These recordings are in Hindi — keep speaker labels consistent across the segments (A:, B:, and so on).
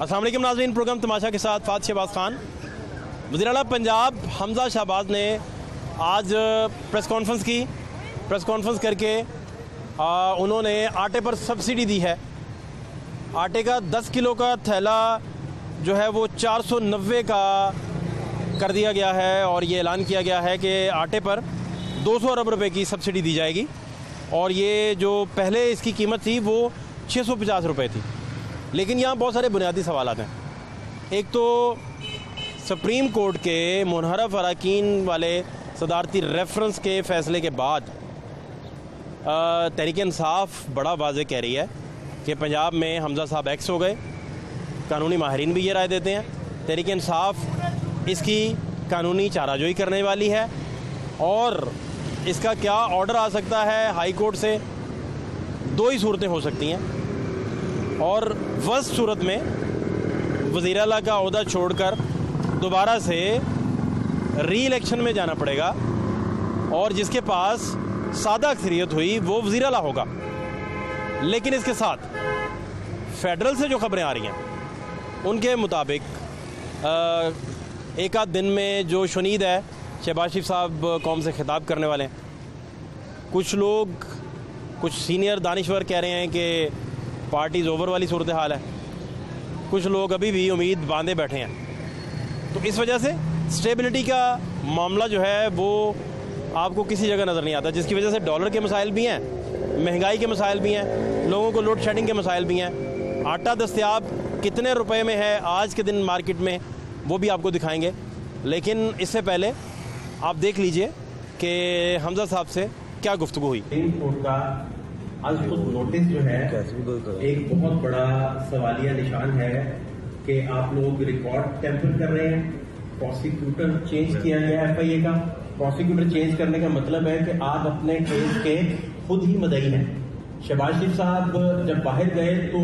A: अस्सलाम वालेकुम नाज़रीन, प्रोग्राम तमाशा के साथ फात शहबाज खान। वज़ीर आला पंजाब हमज़ा शहबाज ने आज प्रेस कॉन्फ्रेंस करके उन्होंने आटे पर सब्सिडी दी है। आटे का 10 किलो का थैला जो है वो 490 का कर दिया गया है और ये ऐलान किया गया है कि आटे पर 200 अरब रुपए की सब्सिडी दी जाएगी और ये जो पहले इसकी कीमत थी वो 650 रुपए थी। लेकिन यहाँ बहुत सारे बुनियादी सवाल हैं। एक तो सुप्रीम कोर्ट के मुनहरफ अरकान वाले सदारती रेफरेंस के फ़ैसले के बाद तहरीक इंसाफ बड़ा वाज़ेह कह रही है कि पंजाब में हमज़ा साहब एक्स हो गए। कानूनी माहिरीन भी ये राय देते हैं। तहरीक इंसाफ इसकी कानूनी चाराजोई करने वाली है और इसका क्या ऑर्डर आ सकता है हाई कोर्ट से। दो ही सूरतें हो सकती हैं और वर्स्ट सूरत में वज़ीर आला का ओहदा छोड़कर दोबारा से री इलेक्शन में जाना पड़ेगा और जिसके पास सादा अक्सरियत हुई वो वज़ीर आला होगा। लेकिन इसके साथ फेडरल से जो खबरें आ रही हैं उनके मुताबिक एक आध दिन में जो शुनीद है शहबाज शरीफ साहब कौम से खिताब करने वाले हैं। कुछ सीनियर दानिश्वर कह रहे हैं कि पार्टीज़ ओवर वाली सूरत हाल है। कुछ लोग अभी भी उम्मीद बांधे बैठे हैं। तो इस वजह से स्टेबिलिटी का मामला जो है वो आपको किसी जगह नज़र नहीं आता, जिसकी वजह से डॉलर के मसाइल भी हैं, महंगाई के मसाइल भी हैं, लोगों को लोड शेडिंग के मसाइल भी हैं। आटा दस्तयाब कितने रुपए में है आज के दिन मार्केट में वो भी आपको दिखाएंगे। लेकिन इससे पहले आप देख लीजिए कि हमज़ा साहब से क्या गुफ्तगू हुई।
B: सुप्रीम कोर्ट का आज खुद नोटिस जो है एक बहुत बड़ा सवालिया निशान है कि आप लोग रिकॉर्ड टेम्पर कर रहे हैं। प्रोसिक्यूटर चेंज किया गया है FIA का। प्रोसिक्यूटर चेंज करने का मतलब है कि आप अपने केस के खुद ही मदई हैं। शहबाज शरीफ साहब जब बाहर गए तो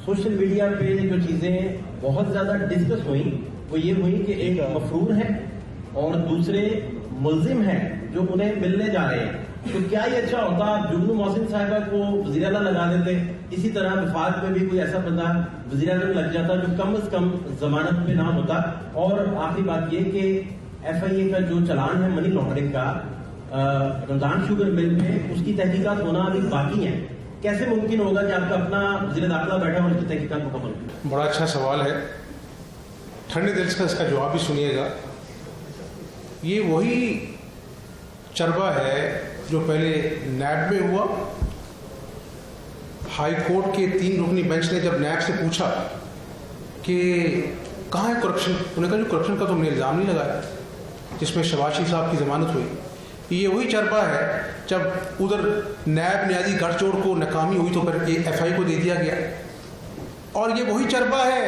B: सोशल मीडिया पे जो चीजें बहुत ज्यादा डिस्कस हुई वो ये हुई कि एक मफरूर है और दूसरे मुल्जिम हैं जो उन्हें मिलने जा रहे हैं। तो क्या ये अच्छा होता जुगनू मोहसिन साहिबा को वज़ीर आला लगा देते, इसी तरह वफाक में भी कोई ऐसा बंदा वज़ीर आला में लग जाता जो कम से कम जमानत पे ना होता। और आखिरी बात ये कि FIA का जो चलान है मनी लॉन्ड्रिंग का रमजान शुगर मिल में उसकी तहकीकात होना अभी बाकी है। कैसे मुमकिन होगा कि आपका अपना वज़ीर दाखिला बैठा और उसकी तहकीकात मुकम्मल?
C: बड़ा अच्छा सवाल है, ठंडे दिल से इसका जवाब भी सुनिएगा। ये वही चरबा है जो पहले नैब में हुआ। हाई कोर्ट के 3 रुकनी बेंच ने जब नैब से पूछा कि कहाँ है करप्शन, उन्होंने कहा जो करप्शन का तुमने इल्ज़ाम नहीं लगाया जिसमें शहबाज शरीफ साहब की ज़मानत हुई। ये वही चरबा है जब उधर नैब न्याजी गठजोड़ को नाकामी हुई तो फिर FI को दे दिया गया। और ये वही चरबा है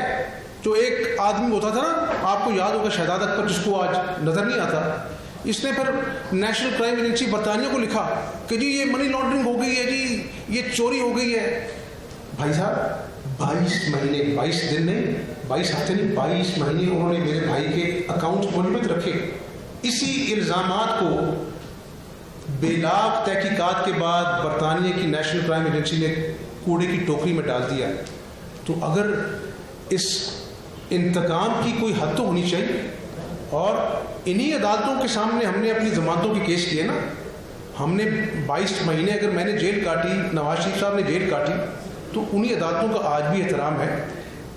C: जो एक आदमी होता था ना, आपको याद होगा शहजाद अकबर, जिसको आज नज़र नहीं आता, इसने फिर नेशनल क्राइम एजेंसी बरतानिया को लिखा कि जी ये मनी लॉन्ड्रिंग हो गई है, जी ये चोरी हो गई है। भाई साहब 22 महीने, 22 दिन नहीं, 22 हफ्ते नहीं, 22 महीने उन्होंने मेरे भाई के अकाउंट मुलवित रखे। इसी इल्ज़ामात को बेलाग तहकीकात के बाद बरतानिया की नेशनल क्राइम एजेंसी ने कूड़े की टोकरी में डाल दिया। तो अगर इस इंतकाम की कोई हद तो होनी चाहिए और इन्हीं अदालतों के सामने हमने अपनी जमानतों के केस किए ना। हमने 22 महीने अगर मैंने जेल काटी, नवाज शरीफ साहब ने जेल काटी, तो उन्हीं अदालतों का आज भी एहतराम है।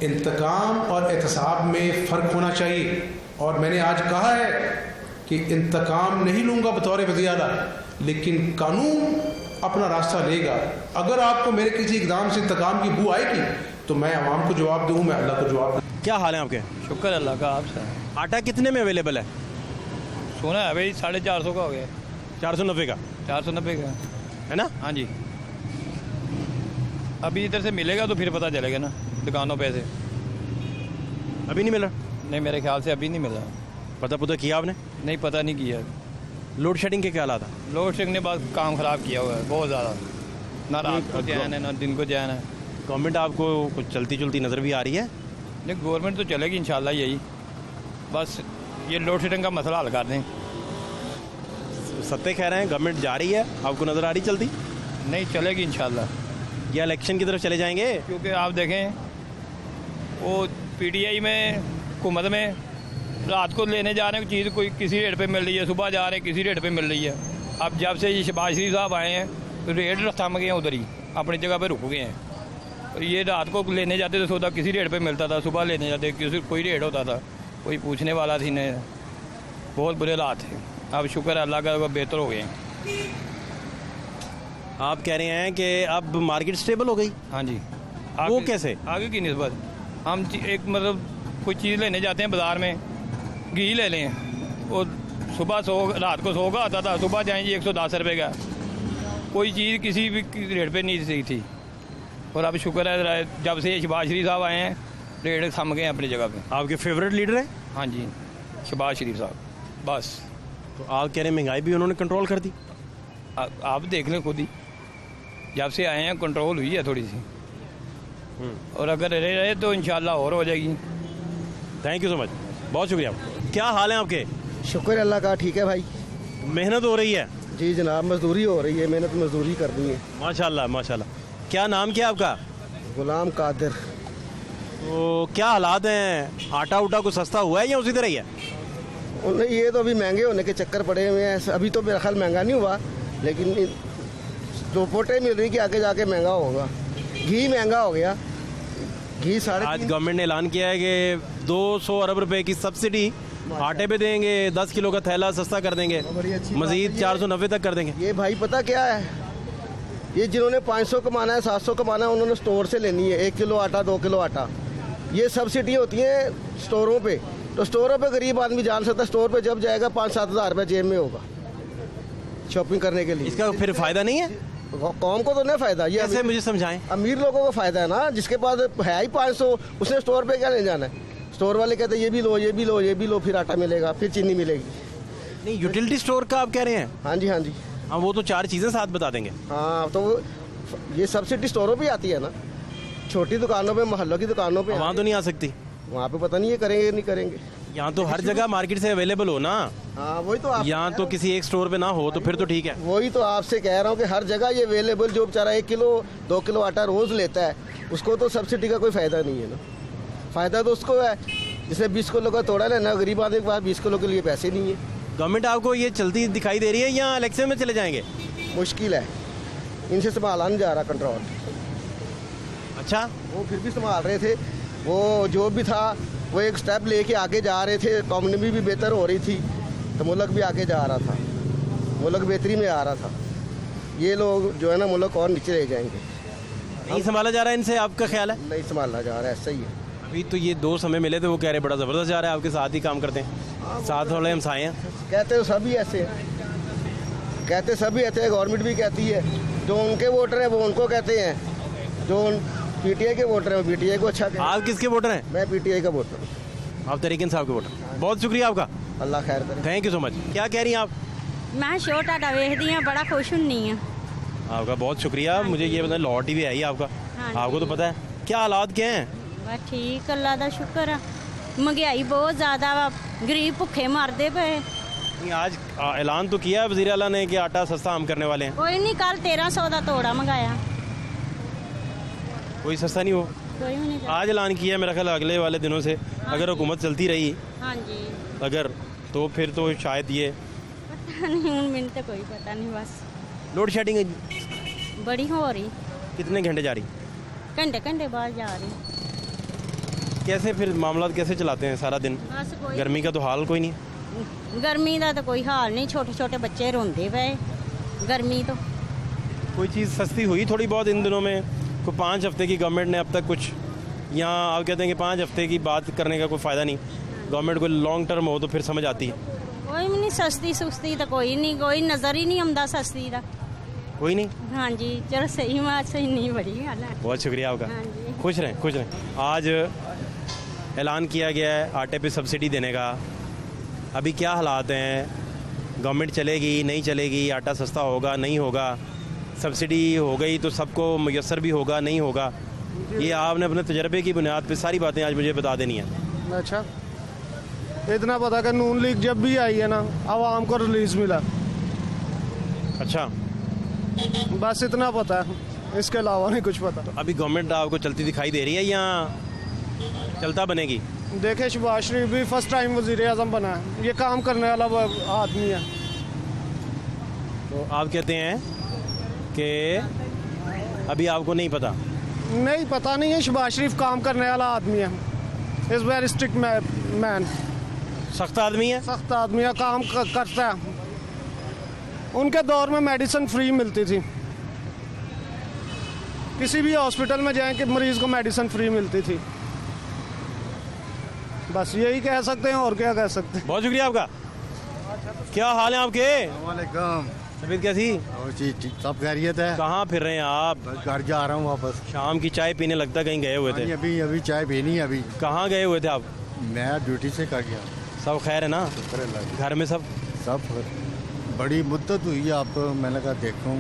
C: इंतकाम और एहतसाब में फ़र्क होना चाहिए और मैंने आज कहा है कि इंतकाम नहीं लूँगा बतौर वज़ीर आला, लेकिन कानून अपना रास्ता लेगा। अगर आपको मेरे किसी इक़दाम से इंतकाम की बू आएगी तो मैं आवाम को जवाब दूँ, मैं अल्लाह को जवाब दूँ।
A: क्या हाल है आपके?
D: शुक्र अल्लाह का। आपसे
A: आटा कितने में अवेलेबल है?
D: सोना है भाई 450 का हो गया।
A: 490 का?
D: 490 का
A: है ना?
D: हाँ जी। अभी इधर से मिलेगा तो फिर पता चलेगा ना दुकानों पे से।
A: अभी नहीं मिला?
D: नहीं, मेरे ख्याल से अभी नहीं मिला।
A: पता किया आपने?
D: नहीं, पता नहीं किया।
A: लोड शेडिंग के क्या हालात है?
D: लोड शेडिंग ने बस काम ख़राब किया हुआ है बहुत ज़्यादा। ना रात को चैन है ना दिन को चैन है।
A: गवर्नमेंट आपको कुछ चलती चुलती नज़र भी आ रही है?
D: नहीं, गवर्नमेंट तो चलेगी इंशाल्लाह। यही बस ये लोड शेडिंग का मसला हल कर दें।
A: सत्ते कह रहे हैं गवर्नमेंट जा रही है, आपको नज़र आ रही चलती?
D: नहीं, चलेगी इंशाल्लाह।
A: या इलेक्शन की तरफ चले जाएंगे?
D: क्योंकि आप देखें वो PTI में हुकूमत में रात को लेने जा रहे हैं चीज़ कोई किसी रेट पे मिल रही है, सुबह जा रहे हैं किसी रेट पे मिल रही है। अब जब से ये शहबाज शरीफ साहब आए हैं तो रेट थम गए हैं, उधर ही अपनी जगह पे रुक गए हैं। तो ये रात को लेने जाते तो सौदा किसी रेट पे मिलता था, सुबह लेने जाते किसी कोई रेट होता था, कोई पूछने वाला थी नहीं। बहुत बुरे हालात थे। अब शुक्र है अल्लाह का बेहतर हो गए हैं।
A: आप कह रहे हैं कि अब मार्केट स्टेबल हो गई?
D: हाँ जी।
A: वो कैसे?
D: आगे की निस्बत हम एक मतलब कोई चीज़ लेने जाते हैं बाज़ार में, घी ले लें, वो सुबह 100 रात को 100 का आता था, सुबह जाएंगे 110 रुपये का। कोई चीज़ किसी भी रेट पे नहीं सही थी। और अब शुक्र है जब से शहबाज शरीफ साहब आए हैं रेट थम गए हैं अपनी जगह पे।
A: आपके फेवरेट लीडर हैं?
D: हाँ जी, शहबाज शरीफ साहब। बस
A: तो आप कह रहे हैं महंगाई भी उन्होंने कंट्रोल कर दी?
D: आप देख लें खुद ही, जब से आए हैं कंट्रोल हुई है थोड़ी सी, और अगर रहे तो इंशाल्लाह और हो जाएगी।
A: थैंक यू सो मच, बहुत शुक्रिया। क्या हाल है आपके?
E: शुक्र अल्लाह का, ठीक है भाई।
A: मेहनत हो रही है?
E: जी जनाब, मजदूरी हो रही है, मेहनत मजदूरी करनी है।
A: माशाल्लाह माशाल्लाह। क्या नाम क्या आपका?
E: गुलाम कादिर।
A: तो क्या हालात हैं? आटा उटा को सस्ता हुआ है या उसी तरह ही है?
E: उन्हें ये तो अभी महंगे होने के चक्कर पड़े हुए हैं। अभी तो मेरा ख्याल महंगा नहीं हुआ, लेकिन जो रिपोर्टें मिल रही कि आगे जाके महंगा होगा। घी महंगा हो गया, घी
A: आज गवर्नमेंट ने ऐलान किया है कि 200 अरब रुपए की सब्सिडी आटे पे देंगे, 10 किलो का थैला सस्ता कर देंगे, मजीद 490 तक कर देंगे।
E: ये भाई पता क्या है, ये जिन्होंने 500 कमाना है, 700 कमाना है, उन्होंने स्टोर से लेनी है 1 किलो आटा, 2 किलो आटा। ये सब्सिडी होती है स्टोरों पे, तो स्टोरों पे गरीब आदमी जान सकता है। स्टोर पे जब जाएगा 5-7 हज़ार रुपये जेब में होगा शॉपिंग करने के लिए।
A: इसका फिर फायदा नहीं है?
E: कौम को तो नहीं फायदा। ये
A: कैसे मुझे समझाएं।
E: अमीर लोगों को फायदा है ना, जिसके पास है ही 500, उसने स्टोर पे क्या ले जाना है। स्टोर वाले कहते हैं ये भी लो, ये भी लो, ये भी लो, फिर आटा मिलेगा, फिर चीनी मिलेगी।
A: नहीं, यूटिलिटी स्टोर का आप कह रहे हैं?
E: हाँ जी, हाँ जी।
A: हाँ, वो तो 4 चीज़ें साथ बता देंगे।
E: हाँ, तो ये सब्सिडी स्टोरों पे आती है ना, छोटी दुकानों पे, मोहल्लों की दुकानों पे।
A: वहाँ तो नहीं आ सकती?
E: वहाँ पे पता नहीं ये करेंगे नहीं करेंगे।
A: यहाँ तो हर जगह मार्केट से अवेलेबल हो ना।
E: हाँ, वही तो
A: यहाँ तो किसी एक स्टोर पे ना हो तो फिर तो ठीक है।
E: वही तो आपसे कह रहा हूँ कि हर जगह ये अवेलेबल। जो बेचारा 1 किलो 2 किलो आटा रोज़ लेता है, उसको तो सब्सिडी का कोई फ़ायदा नहीं है ना। फ़ायदा तो उसको है जिसने 20 किलो का तोड़ा है ना। गरीब आदमी के पास 20 किलो के लिए पैसे नहीं है।
A: गवर्नमेंट आपको ये चलती दिखाई दे रही है या इलेक्शन में चले जाएंगे?
E: मुश्किल है, इनसे संभाला नहीं जा रहा कंट्रोल।
A: अच्छा,
E: वो फिर भी संभाल रहे थे, वो जो भी था वो एक स्टेप लेके आगे जा रहे थे। इकॉनमी भी बेहतर हो रही थी तो मुल्क भी आगे जा रहा था, मुल्क बेहतरी में आ रहा था। ये लोग जो है ना, मुल्क और नीचे रह जाएंगे।
A: नहीं संभाला जा रहा है इनसे, आपका ख्याल है?
E: नहीं संभाला जा रहा है, ऐसा ही है।
A: अभी तो ये 2 समय मिले थे, वो कह रहे बड़ा ज़बरदस्त जा रहा है, आपके साथ ही काम करते हैं, साथ वाले हमसाए हैं।
E: कहते तो सभी ऐसे हैं, कहते सभी ऐसे हैं। गवर्नमेंट भी कहती है, जो उनके वोटर हैं वो उनको कहते हैं, जो PTI के वोटर हैं वो PTI को अच्छा कहते हैं।
A: आप किसके वोटर हैं?
E: मैं PTI का वोटर हूँ।
A: आप तहरीक इंसाफ के वोटर। बहुत शुक्रिया आपका,
E: अल्लाह खैर करे।
A: Thank you so much. क्या कह रही हैं आप?
F: मैं शो टाटा वेखदी हाँ, बड़ा खुश हुन्नी हाँ।
A: आपका बहुत शुक्रिया। मुझे ये पता लाहौर TV आई आपका,
F: हाँ
A: आपको तो पता है। क्या हालात क्या हैं?
F: बस ठीक, अल्लाह का शुक्र है। महंगाई बहुत ज़्यादा वा, गरीब भुखे मरदे पे।
A: नहीं, आज ऐलान तो किया है वज़ीर आला ने कि आटा सस्ता हम करने वाले हैं।
F: कोई नहीं, कल 1300 का तोड़ा मंगाया,
A: कोई सस्ता नहीं हो।
F: कोई भी नहीं।
A: आज ऐलान किया है, मेरा ख्याल अगले वाले दिनों से अगर हुकूमत चलती रही
F: हाँ जी,
A: अगर, तो फिर तो शायद ये
F: पता नहीं, हूँ मैंने तो कोई पता नहीं। बस
A: लोड शेडिंग
F: बड़ी हो रही,
A: कितने घंटे जा रही?
F: घंटे घंटे बाद जा रही।
A: कैसे फिर मामला कैसे चलाते हैं सारा दिन?
F: बस कोई
A: गर्मी का तो हाल कोई नहीं।
F: गर्मी का तो कोई हाल नहीं, छोटे छोटे बच्चे रोंदे पे। गर्मी तो
A: कोई चीज़ सस्ती हुई थोड़ी बहुत इन दिनों में? को 5 हफ्ते की गवर्नमेंट ने अब तक कुछ, यहाँ आप कहते हैं कि 5 हफ्ते की बात करने का कोई फ़ायदा नहीं। गवर्नमेंट को लॉन्ग टर्म हो तो फिर समझ आती है।
F: कोई भी नहीं, सस्ती सुस्ती तो कोई नहीं, कोई नज़र ही नहीं आंदा सस्ती का।
A: कोई नहीं।
F: हाँ जी, चलो सही बात, सही नहीं बड़ी गल है।
A: बहुत शुक्रिया आपका,
F: हाँ जी।
A: खुश रहें खुश रहें। आज ऐलान किया गया है आटे पे सब्सिडी देने का। अभी क्या हालात हैं? गवर्नमेंट चलेगी नहीं चलेगी? आटा सस्ता होगा नहीं होगा? सब्सिडी हो गई तो सबको मुयस्सर भी होगा नहीं होगा? ये आपने अपने तजर्बे की बुनियाद पे सारी बातें आज मुझे बता देनी है।
G: अच्छा, इतना पता कि नून लीग जब भी आई है ना, आवाम को रिलीज मिला।
A: अच्छा,
G: बस इतना पता है, इसके अलावा नहीं कुछ पता।
A: अभी गवर्नमेंट आपको चलती दिखाई दे रही है या चलता बनेगी।
G: देखे शहबाज शरीफ भी फर्स्ट टाइम वजीर आज़म बना है, ये काम करने वाला आदमी है।
A: तो आप कहते हैं कि अभी आपको नहीं पता?
G: नहीं पता नहीं है, शहबाज शरीफ काम करने वाला आदमी है, इज़ वेरी स्ट्रिक्ट मैन,
A: सख्त आदमी है।
G: सख्त आदमी है, काम करता है। उनके दौर में मेडिसिन फ्री मिलती थी, किसी भी हॉस्पिटल में जाएं कि मरीज को मेडिसिन फ्री मिलती थी। बस यही कह सकते हैं, और क्या कह सकते हैं।
A: बहुत शुक्रिया आपका। क्या हाल है आपके?
H: वालेकुम।
A: तबीयत कैसी?
H: और जी ठीक, सब खैरियत है।
A: कहाँ फिर रहे हैं आप?
H: बस घर जा रहा हूँ वापस।
A: शाम की चाय पीने लगता कहीं गए हुए थे।
H: अभी चाय पीनी है अभी।
A: कहाँ गए हुए थे आप?
H: मैं ड्यूटी से कर गया।
A: सब खैर है ना?
H: शुक्र अल्लाह का।
A: घर में सब?
H: सब बड़ी मुद्दत हुई है आपको, मैंने कहा देखूँ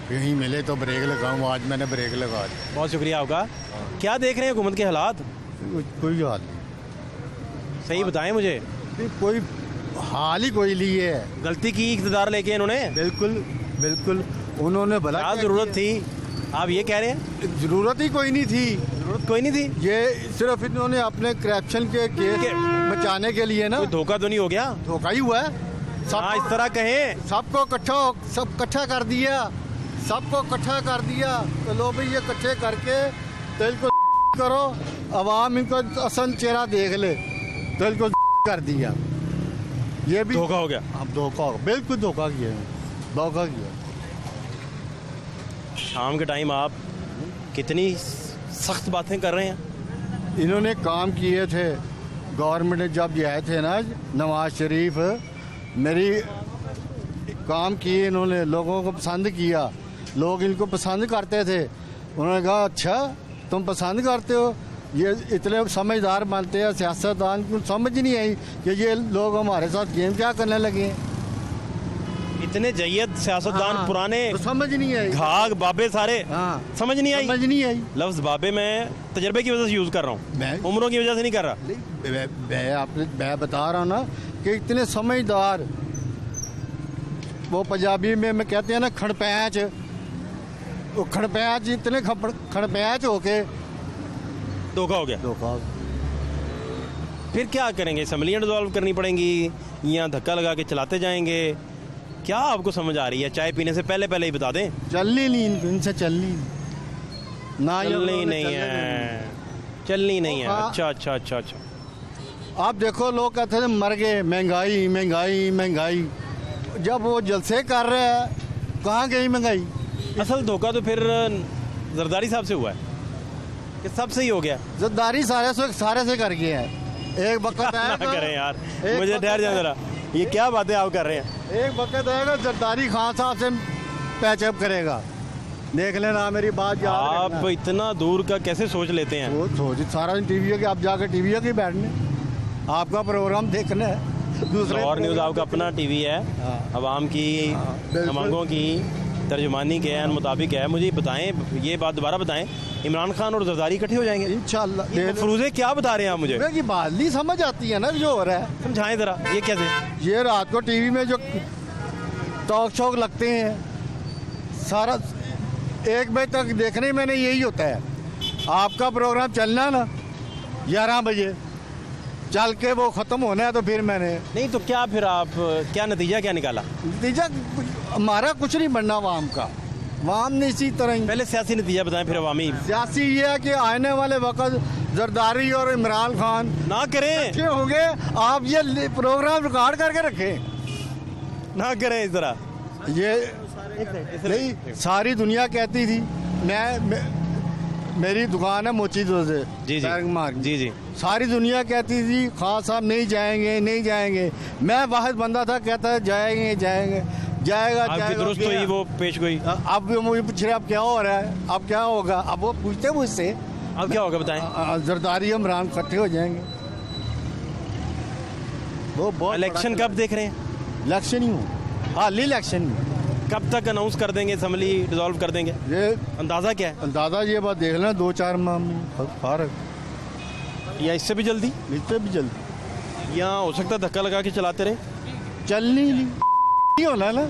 H: कहीं मिले तो ब्रेक लगाऊँ, आज मैंने ब्रेक लगा दिया।
A: बहुत शुक्रिया आपका। क्या देख रहे हैं हुकूमत के हालात?
H: कोई हाल नहीं,
A: सही बताएं मुझे।
H: कोई हाल ही कोई ली है।
A: गलती की इक़्तिदार लेके इन्होंने?
H: बिल्कुल बिल्कुल, उन्होंने भला
A: क्या जरूरत थी, आप ये कह रहे हैं?
H: जरूरत ही कोई नहीं थी।
A: जरूरत कोई नहीं थी,
H: ये सिर्फ इन्होंने अपने करप्शन के केस बचाने के लिए ना।
A: कोई धोखा तो नहीं हो गया?
H: धोखा ही हुआ है।
A: हाँ, इस तरह कहें।
H: सबको सब इकट्ठा कर दिया, सबको इकट्ठा कर दिया। तो लो भाई ये इकट्ठे करके तो इनको करो, अवाम इनको असल चेहरा देख ले, तो इनको कर दिया। ये भी
A: धोखा हो गया।
H: अब धोखा, बिल्कुल धोखा किया, धोखा किया।
A: शाम के टाइम आप कितनी सख्त बातें कर रहे हैं।
H: इन्होंने काम किए थे, गवर्नमेंट ने जब ये आए थे ना नवाज शरीफ, मेरी काम किए इन्होंने, लोगों को पसंद किया, लोग इनको पसंद करते थे। उन्होंने कहा अच्छा तुम पसंद करते हो, ये इतने समझदार बनते हैं सियासतदान, को समझ नहीं आई कि ये लोग हमारे साथ गेम क्या करने लगे हैं।
A: इतने जय्यद सियासतदान
H: हाँ,
A: पुराने
H: तो समझ नहीं आई।
A: घाग बाबे सारे
H: हाँ,
A: समझ नहीं आई।
H: समझ नहीं आई।
A: लफ्ज बाबे मैं तजर्बे की वजह से यूज कर रहा हूँ, उम्रों की वजह से नहीं कर रहा।
H: मैं बता रहा हूँ ना कि इतने समझदार, वो पंजाबी में कहते हैं ना खड़पैंच, वो खड़पैंच, इतने खड़पैंच होके
A: धोखा हो गया।
H: धोखा।
A: फिर क्या करेंगे? असम्बलियाँ डिसॉल्व करनी पड़ेंगी या धक्का लगा के चलाते जाएंगे? क्या आपको समझ आ रही है? चाय पीने से पहले ही बता दें।
H: चलनी नहीं, इनसे चलनी ना,
A: चलनी नहीं है, चलनी नहीं है। अच्छा अच्छा अच्छा अच्छा।
H: आप देखो लोग कहते थे मर गए, महंगाई महंगाई महंगाई, जब वो जलसे कर रहे हैं कहाँ गई महंगाई?
A: असल धोखा तो फिर जरदारी साहब से हुआ है कि सब सही हो गया।
H: जरदारी सारे से कर गए हैं। एक वक्त
A: ना करें यार, मुझे ठहर जाए जरा, ये क्या बातें आप कर रहे हैं?
H: एक वक्त आएगा जरदारी खान साहब से पैचअप करेगा, देख लेना मेरी बात याद
A: आप
H: रखना।
A: इतना दूर का कैसे सोच लेते हैं?
H: वो सोच सारा टीवी के, आप जाकर टीवी के बैठने, आपका प्रोग्राम देखना है। दूसरे
A: और न्यूज़ आपका अपना टीवी है, अवाम की उमंगों की तर्जुमानी के मुताबिक है। मुझे बताएं, ये बात दोबारा बताएं, इमरान खान और जरदारी इकट्ठे हो जाएंगे
H: इंशाल्लाह?
A: फरूजे क्या बता रहे हैं आप मुझे?
H: की बात नहीं समझ आती है ना जो हो रहा है।
A: समझाएं जरा, ये कैसे?
H: ये रात को टीवी में जो टॉक शो लगते हैं, सारा 1 बजे तक देखने में यही होता है। आपका प्रोग्राम चलना ना 11 बजे चल के वो ख़त्म होना है, तो फिर मैंने
A: नहीं तो क्या फिर आप क्या नतीजा क्या निकाला?
H: नतीजा हमारा कुछ नहीं बनना वाम का, वाम ने इसी तरह ही।
A: पहले सियासी नतीजा बताएं फिर अवामी।
H: सियासी ये है कि आने वाले वक्त जरदारी और इमरान खान
A: ना करें,
H: अच्छे होंगे। आप ये प्रोग्राम रिकॉर्ड करके रखें,
A: ना करें इस तरह।
H: ये नहीं सारी दुनिया कहती थी, मेरी दुकान है मोची दो से
A: जी जी जी।
H: सारी दुनिया कहती थी खान साहब नहीं जाएंगे नहीं जाएंगे, मैं वाहिद बंदा था कहता है जाएंगे जाएंगे जाएगा
A: आपकी दुरुस्त हुई वो पेश गोई।
H: अब मुझे पूछ रहे अब क्या हो रहा है, अब क्या होगा? अब वो पूछते मुझसे
A: अब क्या होगा बताएं।
H: जरदारी इमरान इकट्ठे हो जाएंगे। वो बहुत
A: इलेक्शन कब देख रहे हैं?
H: इलेक्शन ही हो, हाल ही इलेक्शन ही।
A: कब तक अनाउंस कर देंगे, असम्बली डिसॉल्व कर देंगे?
H: ये
A: अंदाजा क्या है?
H: अंदाजा ये बात देख लेना 2-4 माह में फारग,
A: या इससे भी जल्दी,
H: इससे भी जल्दी।
A: या हो सकता है धक्का लगा के चलाते रहे?
H: चलनी नहीं होना ना,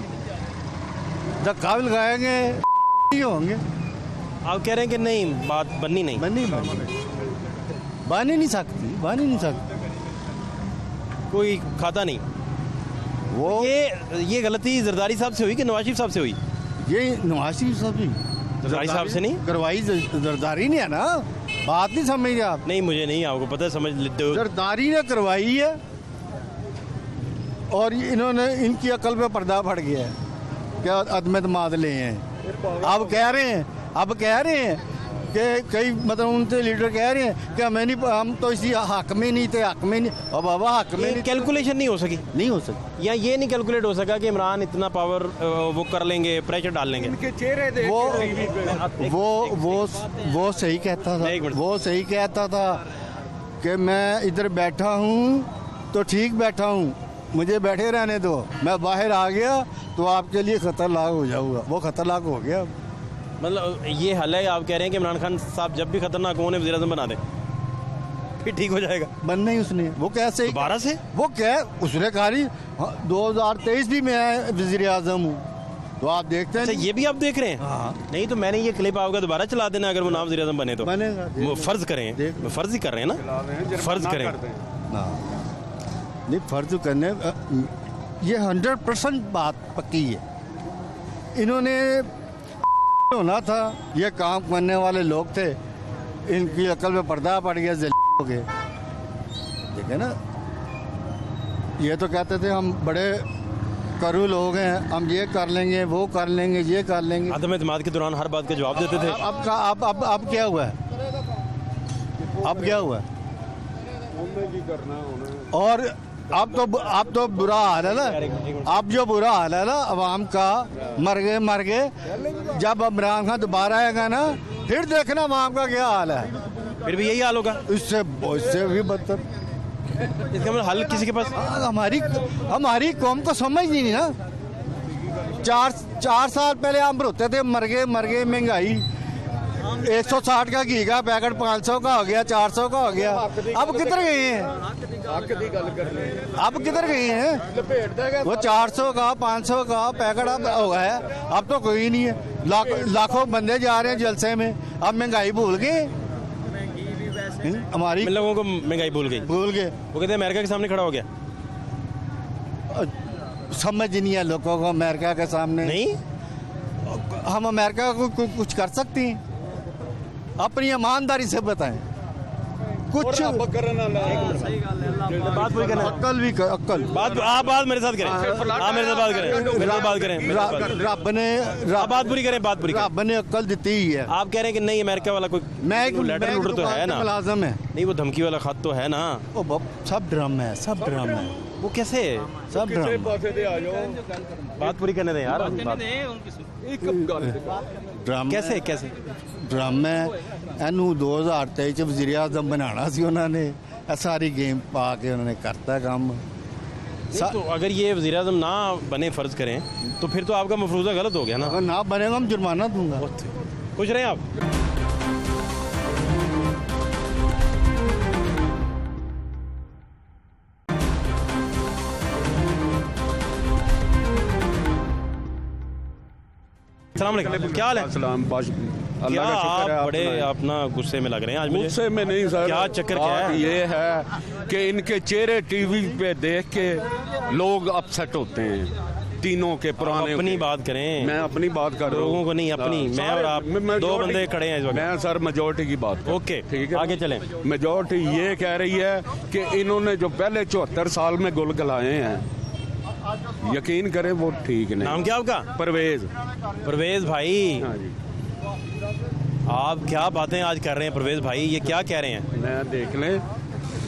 H: धक्का भी लगाएंगे नहीं होंगे।
A: आप कह रहे हैं कि नहीं, बात बननी नहीं।
H: बननी बन ही नहीं सकती।
A: कोई खाता नहीं।
H: वो
A: ये गलती जरदारी साहब से हुई कि नवाज शरीफ साहब से हुई?
H: ये नवाज शरीफ साहब भी
A: जरदारी साहब से नहीं
H: करवाई, जरदारी ने है ना, बात नहीं समझ रहे आप।
A: नहीं, मुझे नहीं, आपको पता है, समझ लेते हो।
H: जरदारी ने करवाई है और इन्होंने इनकी अकल पे पर्दा फट गया है, क्या अदमत मादले हैं। अब कह रहे हैं कि कई मतलब उनके लीडर कह रहे हैं कि हमें नहीं, हम तो इसी हक में नहीं थे, हक में नहीं। अब बाबा हक में नहीं,
A: कैलकुलेशन नहीं हो सकी,
H: नहीं हो सकती।
A: या ये नहीं कैलकुलेट हो सका कि इमरान इतना पावर वो कर लेंगे, प्रेशर डाल लेंगे।
H: वो सही कहता था, वो सही कहता था कि मैं इधर बैठा हूँ तो ठीक बैठा हूँ, मुझे बैठे रहने दो, मैं बाहर आ गया तो आपके लिए खतरनाक हो जाऊंगा। वो खतरनाक हो गया।
A: मतलब ये हल है, आप कह रहे हैं कि इमरान खान साहब जब भी खतरनाक हो उन्हें वज़ीर आज़म बना दें, फिर ठीक हो जाएगा।
H: बनना ही उसने, वो कैसे
A: दोबारा से
H: वो क्या उसने कहा 2023 भी मैं वज़ीर आज़म हूँ, तो आप देखते हैं।
A: अच्छा, ये भी आप देख रहे हैं?
H: हाँ।
A: नहीं तो मैंने ये क्लिप आपका दोबारा चला देना, अगर वो नाम वज़ीर आज़म बने तो
H: बनेगा।
A: वो फर्ज करें, फर्ज ही कर रहे हैं ना, फर्ज करें।
H: नहीं, फर्ज करने ये 100% बात पक्की है। इन्होंने होना था, ये काम करने वाले लोग थे, इनकी अकल में पर्दा पड़ गया, हो गए। देखे ना, ये तो कहते थे हम बड़े करू लोग हैं, हम ये कर लेंगे, वो कर लेंगे, ये कर लेंगे।
A: आदम एतमाद के दौरान हर बात का जवाब देते थे।
H: अब क्या हुआ है? अब क्या हुआ है? और अब तो बुरा हाल है ना, अब जो बुरा हाल है ना अवाम का, मर गए। जब इमरान खान दोबारा आएगा ना, फिर देखना अवाम का क्या हाल है।
A: फिर भी यही हाल होगा,
H: इससे भी बदतर।
A: इसका मतलब हल किसी के पास?
H: हमारी कौम को समझ नहीं ना। 4 साल पहले हम रोते थे, मर गए महंगाई, 160 का घी का पैकेट 500 का हो गया, 400 का हो गया। अब किधर गए हैं? वो 400 का 500 का पैकेट अब हो गया, अब तो कोई नहीं है। लाखों बंदे जा रहे हैं जलसे में, अब महंगाई भूल गए। हमारी
A: लोगों को महंगाई भूल गए। वो कहते हैं अमेरिका के सामने खड़ा हो गया।
H: समझ नहीं है लोगों को अमेरिका के सामने।
A: नहीं,
H: हम अमेरिका को कुछ कर सकते हैं? अपनी ईमानदारी से बताएं कुछ।
A: बात पूरी करना,
H: अक्ल
A: आप बात मेरे साथ करें, आप मेरे साथ बात करें।
H: रब ने
A: बात पूरी करें,
H: रब ने अक्ल दी ही है।
A: आप कह रहे हैं कि नहीं अमेरिका वाला कोई लेटर लूटर तो है ना,
H: मुलाजम है।
A: नहीं वो धमकी वाला खत तो है ना।
H: वो सब ड्रामा है, सब ड्रामा है।
A: वो कैसे?
H: सब ड्रामा।
A: बात पूरी करने दें यार।
H: ड्रामा
A: कैसे
H: ड्रामा एनू 2023 ਚ ਵਜ਼ੀਰ ਆਜ਼ਮ बनाना सी उन्होंने, सारी गेम पा के उन्होंने करता काम।
A: तो अगर ये वज़ीर आज़म ना बने फर्ज करें तो फिर तो आपका मफरूज़ा गलत हो गया ना।
H: अगर ना बनेगा हम जुर्माना दूंगा।
A: खुश रहें आप। अस्सलाम वालेकुम, क्या हाल है? क्या आप बड़े अपना गुस्से में लग रहे हैं आज? मुझे
I: गुस्से में नहीं सर,
A: क्या चक्कर क्या है?
I: ये है कि इनके चेहरे टीवी पे देख के लोग अपसेट होते हैं, तीनों के पुराने।
A: अपनी बात करें,
I: मैं अपनी बात कर रहा हूँ,
A: लोगों को नहीं अपनी। मैं और आप दो बंदे खड़े हैं इस वक्त।
I: मैं सर मेजोरिटी की बात।
A: ओके,
I: ठीक है,
A: आगे चलें।
I: मेजोरिटी ये कह रही है कि इन्होंने जो पहले 74 साल में गुल गलाए हैं, यकीन करें वो ठीक नहीं।
A: नाम क्या आपका? परवेज भाई।
I: हाँ जी,
A: आप क्या बातें आज कर रहे हैं परवेज भाई? ये क्या कह रहे हैं?
I: मैं देख लें,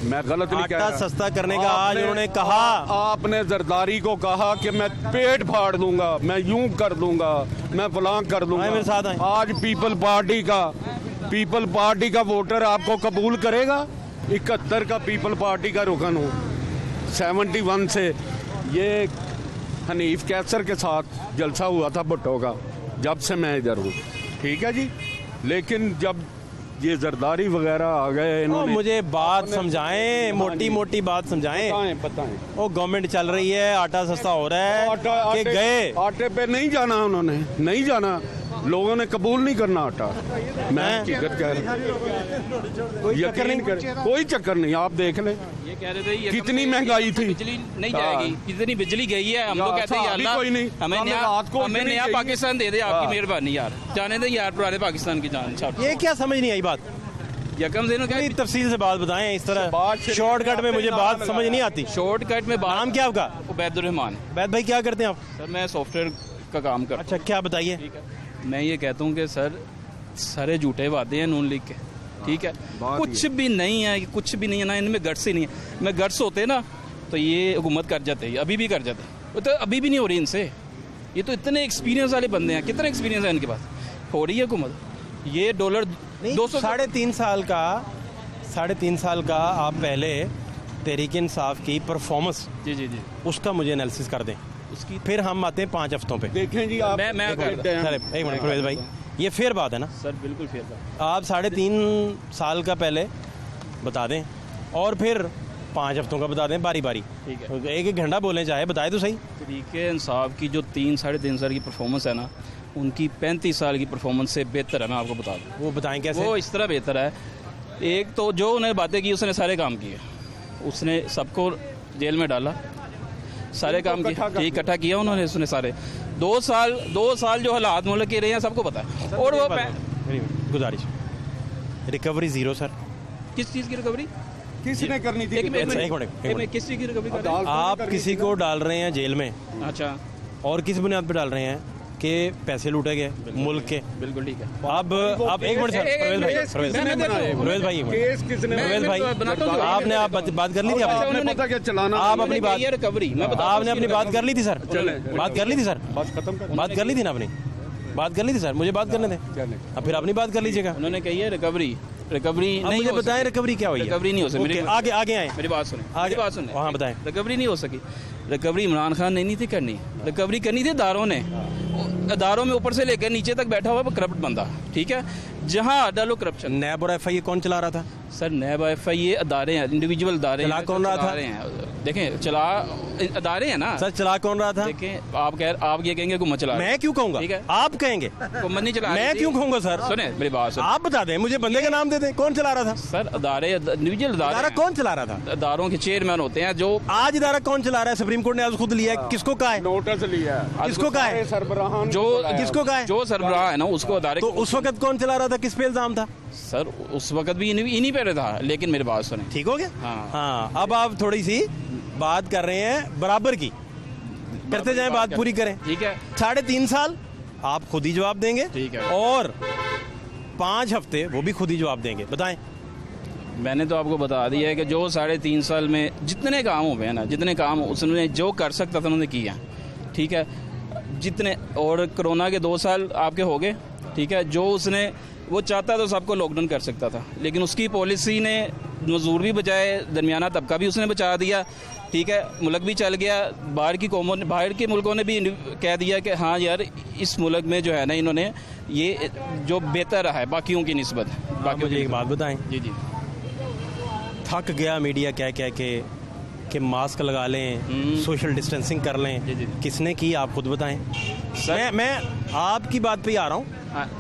I: मैं गलत नहीं कह
A: आटा
I: रहा।
A: सस्ता करने का आज उन्होंने कहा।
I: आपने जरदारी को कहा कि मैं पेट फाड़ दूंगा, मैं यूं कर दूंगा, मैं फलां कर दूंगा।
A: मेरे साथ आए।
I: आज पीपल पार्टी का वोटर आपको कबूल करेगा? 71 का पीपल पार्टी का रुकन हो, 71 से ये हनीफ कैसर के साथ जलसा हुआ था भुट्टो का, जब से मैं इधर हूँ। ठीक है जी, लेकिन जब ये जरदारी वगैरह आ गए, इन्होंने
A: मुझे बात समझाएं, मोटी बात समझाएं।
I: बताएं।
A: वो गवर्नमेंट चल रही है, आटा सस्ता हो रहा है कि गए
I: आटे पे नहीं जाना, उन्होंने नहीं जाना। लोगों ने कबूल नहीं करना आटा। मैं हकीकत कह रहा हूं, यकीन नहीं कर, कोई चक्कर नहीं। आप देख लें
J: ये कह रहे थे ये
I: कितनी महंगाई थी,
J: बिजली नहीं जाएगी, कितनी बिजली गई है। हम तो कहते हैं
I: अभी कोई नहीं,
J: हमें नया पाकिस्तान दे दे, आपकी मेहरबानी यार, जाने दे यार पुराने पाकिस्तान की जान।
A: ये क्या समझ नहीं आई बात,
J: यकम दिन
A: थोड़ी तफसील से बात बताएं। इस तरह शॉर्टकट में मुझे बात समझ नहीं आती।
J: शॉर्टकट में
A: नाम क्या आपका?
J: उबैदुर्रहमान।
A: बैद भाई क्या करते हैं आप?
J: सर मैं सॉफ्टवेयर का काम करता
A: अच्छा, क्या बताइए।
J: हूं। मैं ये कहता हूँ कि सर सारे झूठे वादे हैं नून लीग के, ठीक है, कुछ भी नहीं है, कुछ भी नहीं है ना, इनमें गट्स ही नहीं है। मैं गट्स होते ना तो ये हुकूमत कर जाते, अभी भी कर जाते, वो तो अभी भी नहीं हो रही इनसे। ये तो इतने एक्सपीरियंस वाले बंदे हैं, कितना एक्सपीरियंस है इनके पास, हो रही है हुकूमत। ये डॉलर 200
A: 3.5 साल का आप पहले तहरीक इंसाफ की परफॉर्मेंस,
J: जी,
A: उसका मुझे एनालिसिस कर दें,
J: उसकी
A: फिर हम आते हैं 5 हफ्तों पे।
I: देखें जी आप,
J: मैं
A: एक मिनट परवेज भाई, ये फेयर बात है ना
J: सर बिल्कुल फेयर बात।
A: आप 3.5 साल का पहले बता दें और फिर 5 हफ्तों का बता दें बारी बारी,
J: ठीक है।
A: एक एक घंटा बोलने चाहे बताए तो सही।
J: तहरीक इंसाफ की जो 3-3.5 साल की परफॉर्मेंस है ना, उनकी 35 साल की परफॉर्मेंस से बेहतर है। मैं आपको बता दूँ,
A: वो बताएं कैसे।
J: वो इस तरह बेहतर है, एक तो जो उन्हें बातें की उसने सारे काम किए, उसने सबको जेल में डाला, सारे काम किए, इकट्ठा किया उन्होंने, उसने सारे 2 साल जो हालात मुल्क के रहे हैं सबको पता है। और वो
A: मेरी गुजारिश, रिकवरी जीरो सर।
J: किस चीज़ की रिकवरी
I: किसने करनी थी?
A: एक मिनट,
J: किस चीज़ की रिकवरी कर रहे हैं?
A: आप किसी को डाल रहे हैं जेल में,
J: अच्छा,
A: और किस बुनियाद पर डाल रहे हैं कि पैसे लूटे गए मुल्क के।
J: बिल्कुल ठीक है।
A: अब एक मिनट सर, परवेज भाई,
I: केस किसने?
A: परवेज भाई, आपने आप बात कर ली थी,
I: पता क्या चलाना,
A: आप अपनी बात,
J: रिकवरी
A: आपने अपनी बात कर ली थी सर, बात कर ली थी सर,
I: बस खत्म कर,
A: बात कर ली थी ना आपने, बात कर ली थी सर, मुझे बात करने दें, अब फिर अपनी बात कर लीजिएगा।
J: उन्होंने कही है रिकवरी नहीं
A: मुझे
J: हो
A: बताएं रिकवरी क्या हुई है।
J: रिकवरी नहीं हो सकी।
A: आगे आए,
J: मेरी बात सुने,
A: आगे
J: बात सुने,
A: वहाँ बताएं।
J: रिकवरी नहीं हो सकी। रिकवरी इमरान खान ने नहीं थी करनी, रिकवरी करनी थी अदारों ने। अदारों में ऊपर से लेकर नीचे तक बैठा हुआ करप्ट बंदा, ठीक है, जहाँ डालो करप्शन।
A: नैब और FIA कौन चला रहा था?
J: सर नैब FIA अदारे हैं, इंडिविजुअल अदारे
A: चला कौन रहा था?
J: देखें, चला अदारे हैं ना
A: सर, चला कौन रहा था?
J: देखें, आप ये कहेंगे हुकूमत चला,
A: मैं क्यों कहूँगा,
J: ठीक है,
A: आप कहेंगे,
J: हुकूमत नहीं चला,
A: मैं क्यों कहूँगा सर?
J: सुने मेरी बात सुने,
A: आप बता दें, मुझे बंदे का नाम दे दें, कौन चला रहा था?
J: सर अदारे इंडिविजुअल
A: इदारा कौन चला रहा था?
J: अदारों के चेयरमैन होते हैं जो।
A: आज इदारा कौन चला रहा है? सुप्रीम कोर्ट ने आज खुद लिया है, किसको कहा है?
I: नोटिस लिया है,
A: किसको कहा है?
I: सरबराहान
J: जो
A: किसको कहा है?
J: जो सरबराह है ना उसको अदारे।
A: तो उस वक्त कौन चला रहा था, किस पे इल्जाम था?
J: सर उस वक्त भी इन्हीं पे था, लेकिन मेरी बात सुने,
A: ठीक हो गया।
J: हाँ।
A: अब आप थोड़ी सी बात कर रहे हैं बराबर की, करते जाएं, बात पूरी करें,
J: ठीक है।
A: 3.5 साल आप खुद ही जवाब देंगे,
J: ठीक है,
A: और 5 हफ्ते वो भी खुद ही जवाब देंगे। बताएं।
J: मैंने तो आपको बता दिया है कि जो 3.5 साल में जितने काम हुए हैं ना, जितने काम उसने जो कर सकता था उन्होंने किया, ठीक है, जितने। और कोरोना के 2 साल आपके हो गए, ठीक है, जो उसने वो चाहता तो सबको लॉकडाउन कर सकता था, लेकिन उसकी पॉलिसी ने मजदूर भी बचाए, दरमियाना तबका भी उसने बचा दिया, ठीक है, मुल्क भी चल गया। बाहर की कौमों ने, बाहर के मुल्कों ने भी कह दिया कि हाँ यार इस मुल्क में जो है ना, इन्होंने ये जो बेहतर है बाकियों की निस्बत।
A: मुझे एक बात बताएं,
J: जी,
A: थक गया मीडिया कह कह के कि मास्क लगा लें, सोशल डिस्टेंसिंग कर लें,
J: जी।
A: किसने की आप खुद बताएं। मैं आपकी बात पे ही आ रहा हूँ,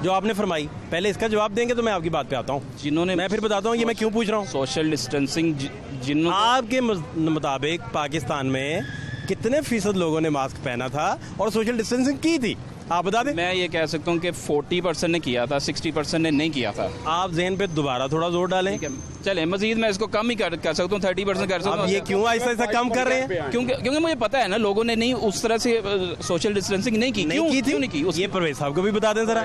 A: जो आपने फरमाई, पहले इसका जवाब देंगे तो मैं आपकी बात पे आता हूँ,
J: जिन्होंने।
A: मैं फिर बताता हूँ ये मैं क्यों पूछ रहा हूँ।
J: सोशल डिस्टेंसिंग जिन्होंने,
A: आपके मुताबिक पाकिस्तान में कितने फीसद लोगों ने मास्क पहना था और सोशल डिस्टेंसिंग की थी, आप बता दें।
J: मैं ये कह सकता हूँ कि 40% ने किया था, 60% ने नहीं किया था।
A: आप ज़हन पे दोबारा थोड़ा जोर डालें।
J: चले मजीद मैं इसको कम ही कर सकता हूँ, 30% कर सकता हूँ।
A: ये क्यों ऐसा ऐसा कम कर रहे हैं?
J: क्योंकि मुझे पता है ना, लोगों ने नहीं उस तरह से सोशल डिस्टेंसिंग नहीं की। क्यों नहीं की?
A: ये परवेज साहब को भी बता दें जरा।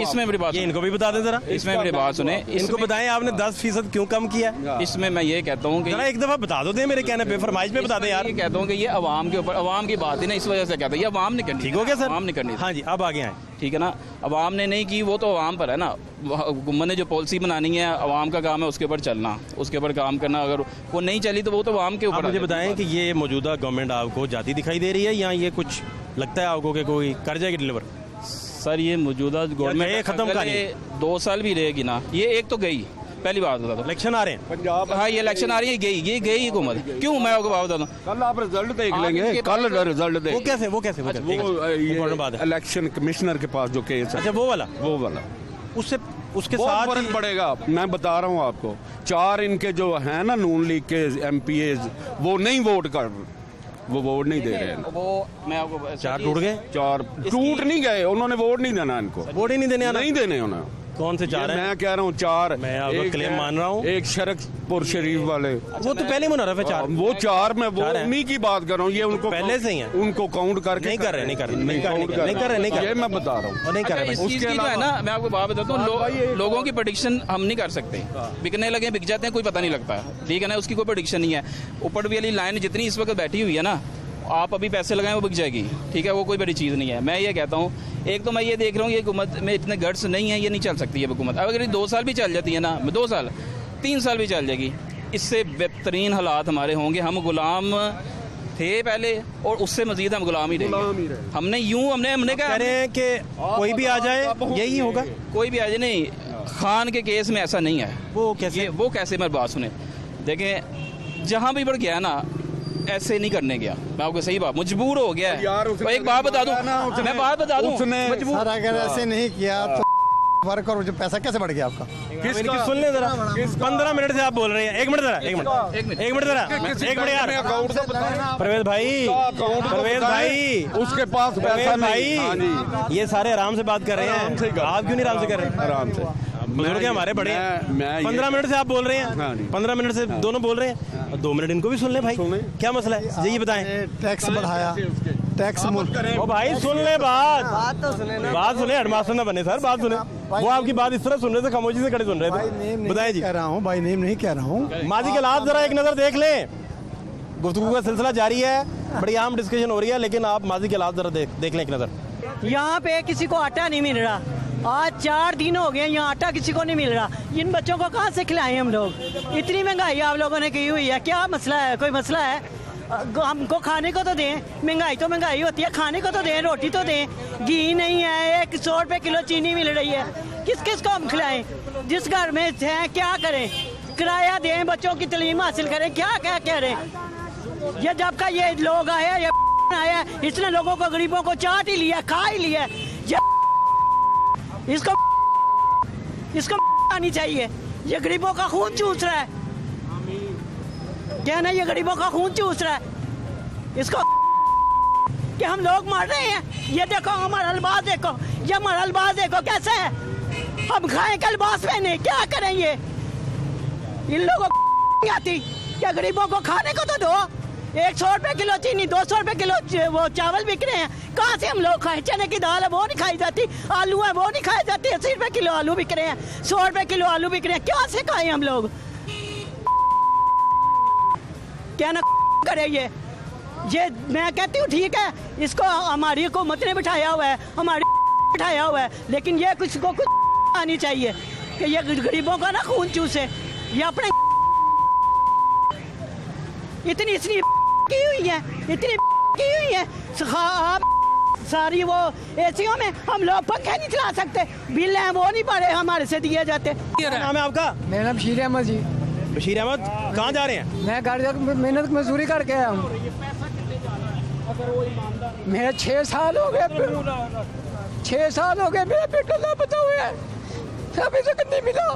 J: इसमें मेरी बात,
A: इनको भी बता दें जरा,
J: इसमें मेरी बात सुने,
A: इनको बताएं आपने 10% क्यों कम किया।
J: इसमें मैं ये कहता हूँ कि
A: एक दफा बता दो, मेरे कहने पे, फरमाइश पे बता दें यार।
J: कहता हूँ कि ये अवाम के ऊपर, अवाम की बात है ना, इस वजह से कहता है ये अवाम ने करनी।
A: ठीक हो गया सर,
J: अवाम ने करनी।
A: हाँ जी, अब आगे आए,
J: ठीक है ना, अवाम ने नहीं की वो तो अवाम पर है ना, हुकूमत ने जो पॉलिसी बनानी है अवाम का काम है उसके ऊपर चलना, उसके ऊपर काम करना। अगर वो नहीं चली तो वो तो अवाम के ऊपर।
A: मुझे बताएं कि ये मौजूदा गवर्नमेंट आपको जाती दिखाई दे रही है या ये कुछ लगता है आपको कि कोई कर जाएगी डिलीवर?
J: सर ये मौजूदा गवर्नमेंट
A: खत्म
J: 2 साल भी रहेगी ना, ये एक तो गई, पहली बात बता दो।
A: इलेक्शन आ रहे हैं,
I: पंजाब
J: हाँ ये इलेक्शन आ रही है, ये गई हुकूमत। क्यों, मैं आपको बात बता दूं,
I: कल आप रिजल्ट देख लेंगे, कल रिजल्ट देख
A: वो कैसे
I: वो
A: Important बात है।
I: इलेक्शन कमिश्नर के पास जो केस है,
A: अच्छा वो वाला, उससे उसके
I: बहुत
A: साथ
I: फर्क पड़ेगा। मैं बता रहा हूँ आपको, 4 इनके जो हैं ना नून लीग के MPAs, वो नहीं वोट नहीं दे रहे हैं।
J: वो मैं आपको
A: 4 टूट गए,
I: 4 टूट नहीं गए, उन्होंने वोट नहीं देना इनको,
A: वोट ही नहीं देने आना।
I: नहीं देने उन्हें।
A: कौन से 4 हैं?
I: मैं कह रहा हूँ 4,
A: मैं आपका क्लेम मान रहा हूँ।
I: एक शरकपुर शरीफ वाले,
A: वो तो पहले मुनर्रफ है 4,
I: वो 4 में वो
A: 4 हैं।
I: उन्हीं की बात कर रहा हूँ। ये उनको
A: पहले से ही हैं।
I: उनको काउंट करके
A: नहीं कर रहे
I: ये मैं बता रहा हूँ।
A: और नहीं कर रहे
J: इस चीज की जो है ना, मैं आपको बात बताता हूँ, लोगों की प्रेडिक्शन हम नहीं कर सकते। बिकने लगे बिक जाते हैं, कोई पता नहीं लगता, ठीक है ना, उसकी कोई प्रेडिक्शन नहीं है। ऊपर वाली लाइन जितनी इस वक्त बैठी हुई है ना, आप अभी पैसे लगाएं वो बिक जाएगी, ठीक है, वो कोई बड़ी चीज़ नहीं है। मैं ये कहता हूँ, एक तो मैं ये देख रहा हूँ ये हुकूमत में इतने गट्स नहीं है, ये नहीं चल सकती है हुकूमत। अगर 2 साल भी चल जाती है ना, 2 साल 3 साल भी चल जाएगी, इससे बेहतरीन हालात हमारे होंगे। हम गुलाम थे पहले और उससे मजीद हम गुलाम ही रहेंगे। हमने
A: कह रहे हैं कि कोई भी आ जाए यही होगा,
J: कोई भी आ जाए। नहीं, खान के केस में ऐसा नहीं है।
A: वो कैसे
J: मेरी बात सुने, देखें जहाँ भी बढ़ गया ना, ऐसे नहीं करने गया, मैं आपको सही बात, मजबूर हो गया है। एक बात बता दूं, मैं बात बता दूं,
G: सर अगर ऐसे नहीं किया तो फर्क और जो पैसा कैसे बढ़ गया आपका?
A: सुन ले जरा, 15 मिनट से आप बोल रहे हैं। एक मिनट जरा, एक मिनट यार, परवेज भाई
I: उसके पास पैसा
A: भाई, ये सारे आराम से बात कर रहे हैं, आप क्यों नहीं आराम से कर रहे हैं?
I: आराम से
A: बुजुर्ग हमारे बड़े, 15 मिनट से आप बोल रहे हैं, 15 मिनट से दोनों बोल रहे हैं, 2 मिनट इनको भी सुन ले भाई, क्या मसला है ये बताएं।
G: टैक्स बढ़ाया, टैक्स
A: ओ भाई सुन ले बात सुने, हेडमास्टर ना बने सर, बात सुने। वो आपकी बात इस तरह सुन रहे थे, खामोशी से खड़े सुन रहे थे। बताएं जी।
G: कह रहा हूँ भाई, नेम नहीं कह रहा हूँ।
A: माजी के हालात जरा एक नजर देख लें, गुफ्तगू का सिलसिला जारी है, बड़ी आम डिस्कशन हो रही है, लेकिन आप माजी के हालात जरा देख लें एक नजर।
K: यहाँ पे किसी को आटा नहीं मिल रहा, आज 4 दिन हो गए यहाँ आटा किसी को नहीं मिल रहा। इन बच्चों को कहाँ से खिलाएं हम लोग? इतनी महंगाई आप लोगों ने की हुई है, क्या मसला है? कोई मसला है? हमको खाने को तो दें, महंगाई तो महंगाई होती है, खाने को तो दें, रोटी तो दें। घी नहीं है, 100 रुपये किलो चीनी मिल रही है, किस किस को हम खिलाएं? जिस घर में हैं क्या करें? किराया दें, बच्चों की तालीम हासिल करें, क्या क्या कह रहे हैं? ये जब का ये लोग आया, ये आया, इसने लोगों को, गरीबों को चाट ही लिया, खा ही लिया। इसको आनी चाहिए, ये गरीबों का खून चूस रहा है, क्या ना, ये गरीबों का खून चूस रहा है। इसको कि हम लोग मर रहे हैं, ये देखो हमारा लिबास देखो, ये हमारा लिबास देखो कैसे है, हम खाएं का लिबास पहने, क्या करें? ये इन लोगों को आती, क्या गरीबों को खाने को तो दो। 100 रुपये किलो चीनी, 200 रुपये किलो वो चावल बिक रहे हैं, कहाँ से हम लोग खाएं? चने की दाल है वो नहीं खाई जाती, आलू है वो नहीं खाई जाती, 80 रुपये किलो आलू बिक रहे हैं, 100 रुपये किलो आलू बिक रहे हैं, क्या से खाएं हम लोग? क्या ना करे ये मैं कहती हूँ ठीक है, इसको हमारी हुकूमत ने बिठाया हुआ है, हमारी बिठाया हुआ है, लेकिन ये कुछ को कुछ आनी चाहिए कि ये गरीबों का ना खून चूसे। ये अपने इतनी की हुई है, इतनी की हुई है, सारी वो एसीओ में हम लोग पंखे नहीं चला सकते, बिल हैं वो नहीं भरे हमारे से दिए जाते।
A: नाम है आपका?
G: मेरा नाम बशीर अहमद जी।
A: बशीर अहमद, कहाँ जा रहे हैं?
G: मैं घर जाकर मेहनत मजदूरी करके आया हूँ। मेरे 6 साल हो गए, 6 साल हो गए, मेरा बेटा लापता हुआ है, अभी तक नहीं मिला।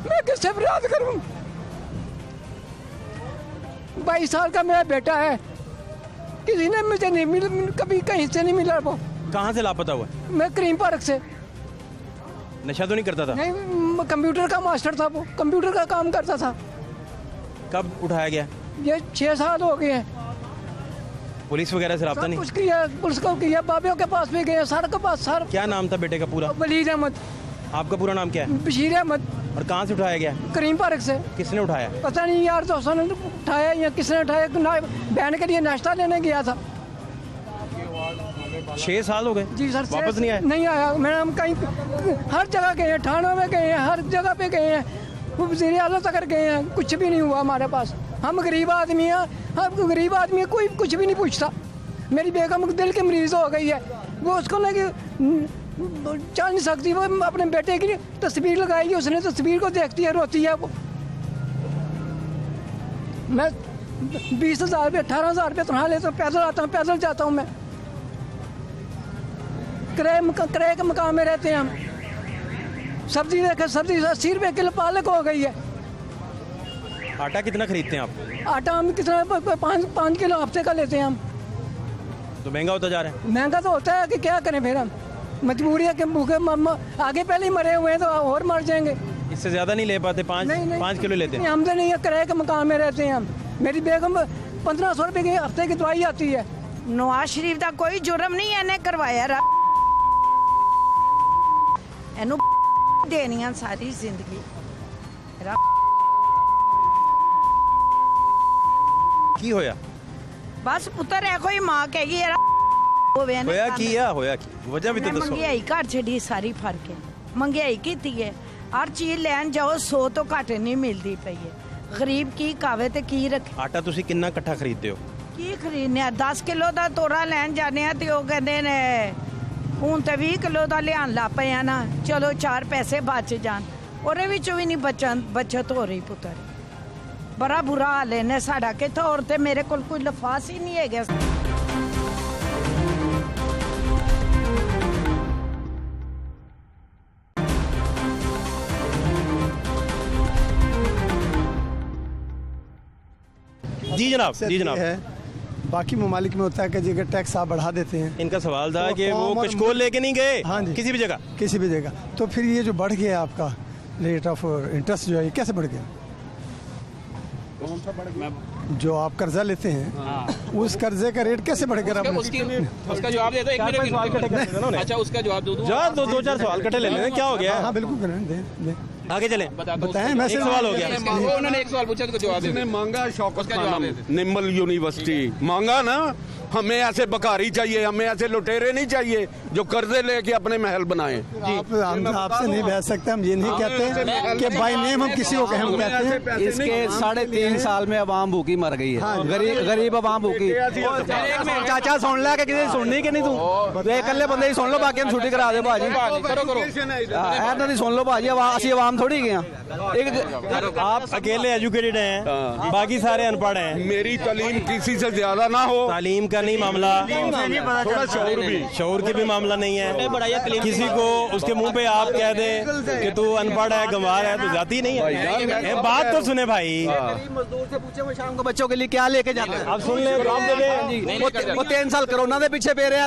G: मैं किससे फरियाद करूँ? 22 साल का मेरा बेटा है, किसी ने मुझे नहीं मिला, कभी कहीं से नहीं मिला। वो
A: कहाँ से लापता हुआ?
G: मैं करीम पार्क से।
A: नशा तो नहीं करता था?
G: नहीं, कंप्यूटर का मास्टर था, वो कंप्यूटर का काम करता था।
A: कब उठाया गया?
G: ये 6 साल हो गए हैं।
A: पुलिस वगैरह से राब्ता नहीं?
G: कुछ किया, पुलिस को किया, बाबियों के पास भी गए, सर के पास। सर
A: क्या नाम था बेटे का पूरा?
G: वलीद अहमद।
A: आपका पूरा नाम क्या है?
G: बशीर अहमद।
A: और कहाँ से उठाया गया?
G: करीम पार्क से।
A: किसने उठाया?
G: पता नहीं यार, दोस्तों ने उठाया या किसने उठाया, बहन के लिए नाश्ता लेने गया था।
A: 6 साल हो गए
G: जी सर,
A: वापस नहीं आया?
G: नहीं आया। मैंने हम कहीं हर जगह गए हैं, थाना में गए हैं, हर जगह पे गए हैं, वज़ीर आज़म तक गए हैं, कुछ भी नहीं हुआ हमारे पास। हम गरीब आदमी हैं, हम गरीब आदमी, कोई कुछ भी नहीं पूछता। मेरी बेगम दिल की मरीज हो गई है, वो उसको ना कि चल नहीं सकती। वो अपने बेटे की तस्वीर लगाई है, उसने तस्वीर को देखती है, रोती है वो। मैं 20,000 रुपये 18,000 रुपये तनख्वाह लेता हूँ, पैदल आता हूँ, पैदल जाता हूँ मैं। किराए के मकान में रहते हैं हम। सब्जी देखे, सब्जी 80 रुपये किलो पालक हो गई है।
A: आटा कितना खरीदते हैं आप?
G: आटा हम कितना 5 किलो हफ्ते का लेते हैं हम।
A: तो महंगा होता जा रहा है।
G: महंगा तो होता है कि क्या करें फिर हम, मजबूरी है कि भूखे आगे पहले ही मरे हुए हैं तो और मर जाएंगे।
A: इससे ज़्यादा नहीं ले पाते? 5 किलो लेते हैं।
G: हमसे नहीं है, किराए के मकान में रहते हैं हम। मेरी बेगम 1500 रुपये की हफ्ते की दवाई आती है।
L: नवाज शरीफ का कोई जुर्म नहीं है, इन्हें करवाया एनू देनियां सारी जिंदगी।
A: की होया?
L: बस पुत्र है कोई मां कहेगी
A: होया की या होया की वजह भी तो दसो।
L: महंगाई घर छड़ी सारी फर्क है, महंगाई की है। हर चीज लैन जाओ 100 तो घट नहीं मिलती पई है। गरीब की कावे ते की रखे।
A: आटा तुसी कितना इकट्ठा खरीदते हो?
L: की खरीदने 10 किलो का तोड़ा लैन जाने ते ओ कहंदे ने हुण ते 20 किलो का लियान ला पे ना, चलो 4 पैसे बच जान। ओरे विचों भी नहीं बचत हो रही पुत्र। बड़ा बुरा हाल है ने साडा कित्थों, और ते मेरे कोल कोई लफास ही नहीं है गया।
A: जी जनाब, जी जनाब।
M: बाकी ममालिक में होता है कि जगह टैक्स आप बढ़ा देते हैं।
A: इनका सवाल था कि वो कचकोल लेके नहीं गए।
M: हाँ जी,
A: किसी भी जगह,
M: किसी भी जगह। तो फिर ये जो बढ़ गया आपका रेट ऑफ इंटरेस्ट जो है, ये कैसे बढ़ गया? जो आप कर्जा लेते हैं उस कर्जे का रेट कैसे बढ़ गया?
J: उसका जवाब दे दो। 1 मिनट। अच्छा, उसका जवाब दो।
A: 2-4 सवाल कटे ले लेने, क्या हो गया?
M: हाँ बिल्कुल करें,
A: आगे चले।
M: बताएं। मैं
A: सवाल हो गया।
J: उन्होंने 1 सवाल पूछा तो जवाब
I: इसने मांगा शौकत खानम निम्बल यूनिवर्सिटी मांगा ना। हमें ऐसे बकारी चाहिए, हमें ऐसे लुटेरे नहीं चाहिए जो कर्जे लेके अपने महल बनाए।
M: हम आपसे नहीं बहस सकते। हम ये नहीं कहते कि बाय नेम हम किसी को हम कहते हैं।
N: इसके 3.5 साल में अवाम भूखी मर गई है। गरीब अवाम भूखी। चाचा सुन ला के किसी सुननी कि नहीं? तू इकल्ले बंदे ही सुन लो, बाकी हम छुट्टी करा दे भाजी। ऐसा नहीं सुन लो भाजी, असि अवाम थोड़ी गए।
A: आप अकेले एजुकेटेड हैं, बाकी सारे अनपढ़ हैं।
I: मेरी तालीम किसी से ज्यादा ना हो।
A: तालीम का नहीं मामला,
I: थोड़ा
A: शऊर की भी मामला नहीं है। किसी को उसके मुंह पे आप कह दे कि तू अनपढ़ है, गंवार है, तो जाती नहीं है। बात तो सुने भाई।
N: मजदूर से पूछे वो शाम को बच्चों के लिए क्या लेके जाते हैं।
A: आप सुन ले,
N: वो 3 साल कोरोना के पीछे पे रहे,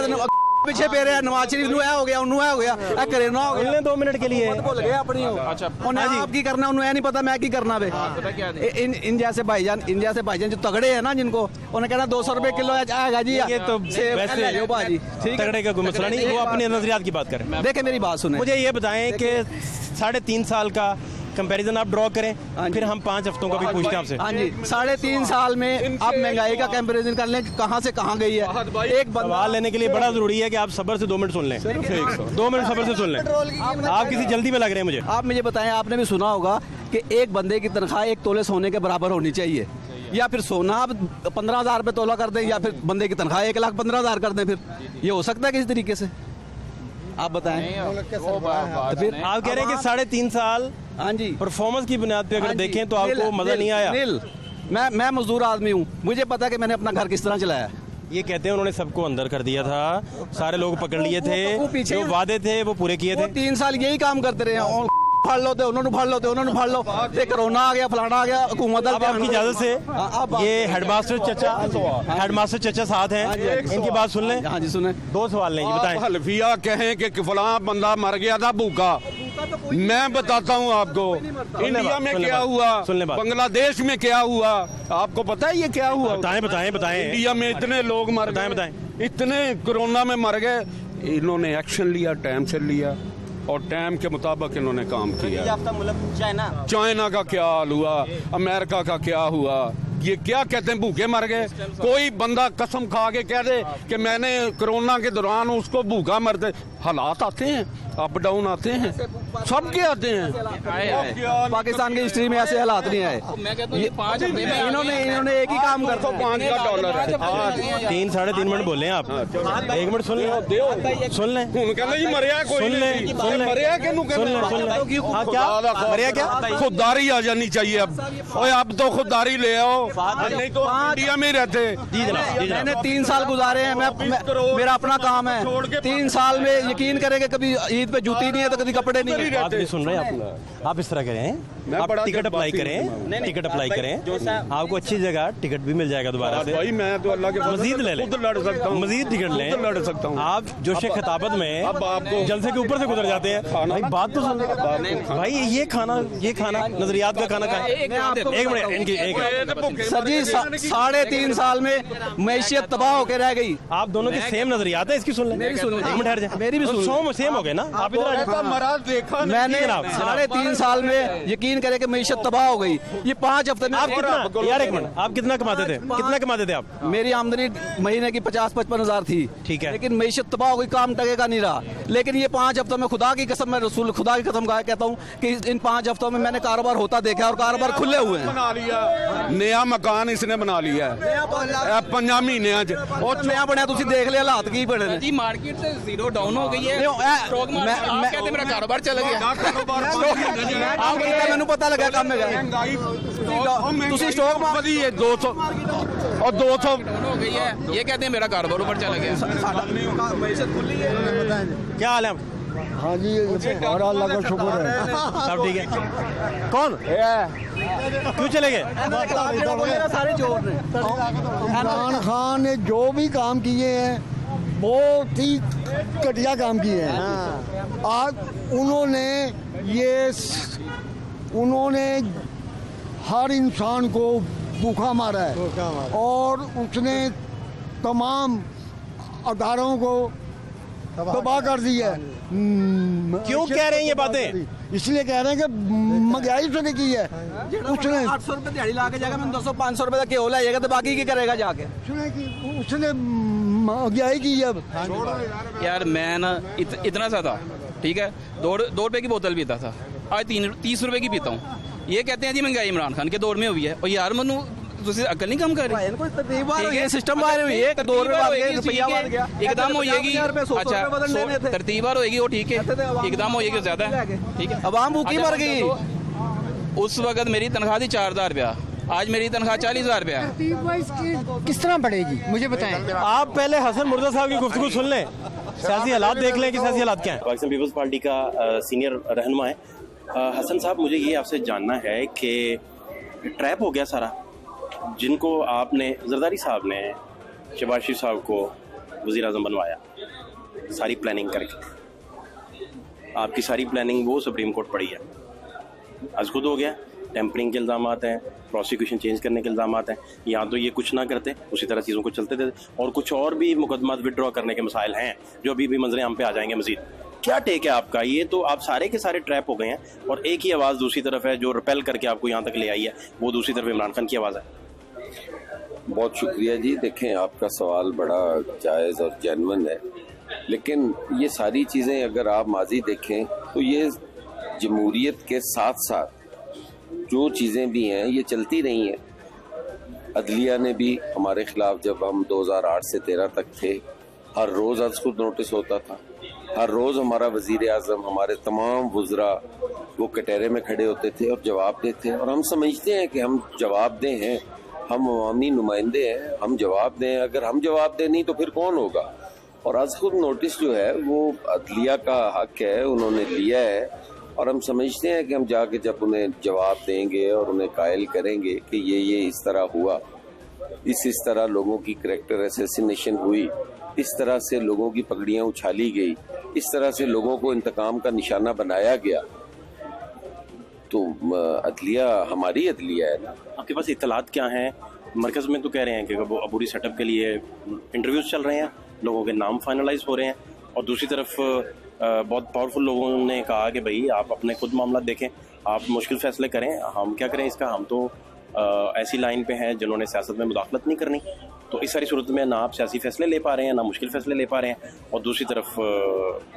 N: पीछे पे रहे। नवाज शरीफ नु हो गया, उन्होंने हो गया, करेना हो गया।
A: 2 मिनट के लिए
N: भूल गए अपनी। अच्छा, उन्हें आप की करना, उन्हें नहीं पता मैं की करना बे। इन जैसे भाईजान जो तगड़े हैं ना, जिनको उन्हें कहना 200 रुपए किलो आएगा जी।
A: ये तो वैसे
N: भाजी
A: तगड़े का कोई मसला नहीं, वो अपने नजरियात की बात करें।
N: देखे मेरी बात सुने,
A: मुझे ये बताएं कि 3.5 साल का कंपैरिजन आप ड्रॉ करें, फिर हम 5 हफ्तों का भी पूछते हैं आपसे।
N: हाँ जी, 3.5 साल में आप महंगाई का कंपैरिजन कर लें, कहाँ से कहाँ गई है। एक
A: सवाल लेने के लिए बड़ा जरूरी है कि आप सब्र से 2 मिनट सुन लें। 2 मिनट सब्र से सुन लें। आप किसी जल्दी में लग रहे हैं मुझे।
N: आप मुझे बताएं, आपने भी सुना होगा कि एक बंदे की तनख्वाह 1 तोले सोने के बराबर होनी चाहिए, या फिर सोना आप 15,000 रुपये तोला कर दें, या फिर बंदे की तनख्वाह 1,15,000 कर दें। फिर ये हो सकता है किसी तरीके से? आप बताएं।
A: तो फिर आप कह रहे हैं कि 3.5 साल
N: हाँ जी
A: परफॉर्मेंस की बुनियाद पे अगर देखें तो आपको मजा नहीं आया।
N: मैं मजदूर आदमी हूँ, मुझे पता है कि मैंने अपना घर किस तरह चलाया।
A: ये कहते हैं उन्होंने सबको अंदर कर दिया था, सारे लोग पकड़ लिए थे, जो वादे थे वो पूरे किए थे।
N: 3 साल यही काम करते रहे। फड़ लो थे, उन्होंने फड़ लो थे, उन्होंने फड़ लो। कोरोना आ गया, फलाना आ गया, हुकूमत।
A: अब आपकी इजाजत से ये हेडमास्टर चचा साथ हैं, इनकी बात सुन लें।
N: हाँ जी सुने।
A: 2 सवाल लें, बताएं।
I: हल्फिया कहें कि फलां बंदा मर गया था भूखा, मैं बताता हूँ आपको इंडिया में क्या हुआ, बांग्लादेश में क्या हुआ, आपको पता है ये क्या हुआ?
A: बताएं।
I: इंडिया में इतने लोग मर गए, इतने कोरोना में मर गए। इन्होंने एक्शन लिया, टाइम से लिया, और टाइम के मुताबिक इन्होंने काम किया।
N: चाइना
I: का क्या हाल हुआ, अमेरिका का क्या हुआ, ये क्या कहते हैं, भूखे मर गए। कोई बंदा कसम खा के कह दे कि मैंने कोरोना के दौरान उसको भूखा मरते, हालात आते हैं, अप डाउन आते हैं, सबके आते हैं।
N: पाकिस्तान की हिस्ट्री में ऐसे हालात नहीं आए। इन्होंने एक ही काम कर
I: $5 है।
A: 3-3.5 मिनट बोले हैं आप, 1 मिनट सुन लें, सुन लें,
I: मरिया कोई
A: सुन लें, सुन लें,
I: मरिया
A: क्या
I: खुददारी आ जानी चाहिए अब। और अब तो खुददारी ले आओ, नहीं तो इंडिया में रहते।
N: मैंने 3 साल गुजारे हैं, मेरा अपना काम है। 3 साल में यकीन करेंगे कभी ईद पे जूती नहीं है तो कभी कपड़े नहीं है।
A: बात नहीं सुन रहे आप इस तरह करें, आप टिकट अप्लाई करें, टिकट अप्लाई करें, आपको अच्छी जगह टिकट भी मिल जाएगा दोबारा से।
I: भाई मैं तो अल्लाह के
A: मजीद ले लें,
I: लड़ सकता हूँ,
A: मजीद टिकट लें,
I: लड़ सकता हूँ।
A: आप जोश खिताबत में अब आपको जलसे के ऊपर से गुजर जाते हैं। भाई बात तो सुन, भाई ये खाना नजरियात का खाना खाएं। एक मिनट इनकी एक
N: सर जी 3.5 साल में मैशियत तबाह होकर रह गई।
A: आप दोनों के सेम नजरियात है, इसकी सुन लें।
N: मेरी सुन,
A: 1 मिनट हट जाए,
N: मेरी भी सुन।
A: सेम हो गए ना। आप इधर
I: मराज देखा
N: मैंने 3.5 साल में यकीन करे कि मैशियत तबाह हो गई। ये 5 हफ्ते में
A: आप कितना, यार 1 मिनट, आप कितना कमाते थे, कितना कमाते थे आप?
N: मेरी आमदनी महीने की 50-55 हजार थी,
A: ठीक है,
N: लेकिन मैशियत तबाह हो गई, काम टकेगा नहीं रहा। लेकिन ये 5 हफ्तों में खुदा की कसम, मैं रसूल खुदा की कसम कहता हूँ कि इन 5 हफ्तों में मैंने कारोबार होता देखा और कारोबार खुले हुए हैं।
I: बना लिया नया मकान इसने बना लिया है 5 महीने
N: और नया बनया, तुम देख लिया हालात की बने
J: जी। मार्केट से जीरो डाउन हो गई है, मेरा कारोबार चल गया।
N: मैंने पता लगा काम में गया
I: स्टॉक 200 और 200
J: हो गई है, ये कहते हैं मेरा कारोबार ऊपर चला गया।
A: क्या हाल है?
O: हाँ जी, और अल्लाह का शुक्र है,
A: सब ठीक है। कौन क्यों चले गए?
N: सारे जोर ने
O: इमरान खान ने जो भी काम किए हैं बहुत ही घटिया काम किए हैं। आज उन्होंने हर इंसान को भूखा मारा है और उसने तमाम अदारों को तबाह कर दिया है।
A: क्यों कह रहे हैं ये बातें?
O: इसलिए कह रहे हैं कि महंगाई उसने की है। उसने
N: 800 रुपए दिहाड़ी ला के जाएगा, मैं 200-500 रुपए का केवल लाएगा तो बाकी की करेगा जाके?
O: उसने महंगाई की है।
J: यार मैं ना इतना सा था, ठीक है, 2 रुपए की बोतल पीता था, आज 30 रुपए की पीता हूँ। ये कहते हैं जी महंगाई इमरान खान के दौर में हुई है। और यार मनु अकल नहीं कम कर रही,
N: सिस्टम
J: एकदम होगी। अच्छा तरतीब होगी वो ठीक है, एकदम होगी ज्यादा है, ठीक है।
N: अवाम भूखी मर गई।
J: उस वक्त मेरी तनख्वाह थी 4000 रुपया, आज मेरी तनख्वाह 40,000 रुपया है।
G: किस तरह बढ़ेगी मुझे बताएं।
A: आप पहले हसन मुर्जा साहब की गुफ्तगू सुन लें, सियासी हालात देख लें कि सियासी हालात क्या है।
B: पाकिस्तान पीपल्स पार्टी का सीनियर रहनुमा है हसन साहब। मुझे ये आपसे जानना है कि ट्रैप हो गया सारा, जिनको आपने जरदारी साहब ने शहबाज शरीफ साहब को वज़ीर आज़म बनवाया सारी प्लानिंग करके, आपकी सारी प्लानिंग वो सुप्रीम कोर्ट पड़ी है, आज खुद हो गया। टेम्परिंग के इल्ज़ाम हैं, प्रोसिक्यूशन चेंज करने के इल्ज़ाम हैं। या तो ये कुछ ना करते, उसी तरह चीज़ों को चलते देते, और कुछ और भी मुकदमा विड्रॉ करने के मसाइल हैं जो अभी भी मंजरे आम पे आ जाएंगे मजीद। क्या टेक है आपका? ये तो आप सारे के सारे ट्रैप हो गए हैं और एक ही आवाज़ दूसरी तरफ है जो रिपेल करके आपको यहाँ तक ले आई है, वो दूसरी तरफ इमरान खान की आवाज़ है।
P: बहुत शुक्रिया जी। देखें, आपका सवाल बड़ा जायज़ और जेन्युइन है, लेकिन ये सारी चीज़ें अगर आप माजी देखें तो ये जमहूरियत के साथ साथ जो चीज़ें भी हैं ये चलती रही हैं। अदलिया ने भी हमारे ख़िलाफ़, जब हम 2008 से 13 तक थे, हर रोज़ आज खुद नोटिस होता था, हर रोज़ हमारा वज़ीर आज़म, हमारे तमाम वज़रा वो कटहरे में खड़े होते थे और जवाब देते हैं। और हम समझते हैं कि हम जवाबदेह हैं, हम अवामी नुमाइंदे हैं, हम जवाब दें। अगर हम जवाब दें नहीं तो फिर कौन होगा? और आज खुद नोटिस जो है वो अदलिया का हक है, उन्होंने लिया है और हम समझते हैं कि हम जाके जब उन्हें जवाब देंगे और उन्हें कायल करेंगे कि ये इस तरह हुआ, इस तरह लोगों की करैक्टर असैसिनेशन हुई, इस तरह से लोगों की पगड़ियाँ उछाली गई, इस तरह से लोगों को इंतकाम का निशाना बनाया गया, तो अदलिया हमारी अदलिया है ना।
B: आपके पास इत्तलात क्या हैं? मरकज़ में तो कह रहे हैं कि वो अबूरी सेटअप के लिए इंटरव्यूज़ चल रहे हैं, लोगों के नाम फाइनलाइज हो रहे हैं, और दूसरी तरफ बहुत पावरफुल लोगों ने कहा कि भाई आप अपने खुद मामला देखें, आप मुश्किल फैसले करें, हम क्या करें इसका, हम तो
A: ऐसी लाइन पे हैं जिन्होंने सियासत में मुदाखलत नहीं करनी। तो इस सारी सूरत में ना आप सियासी फैसले ले पा रहे हैं, ना मुश्किल फैसले ले पा रहे हैं, और दूसरी तरफ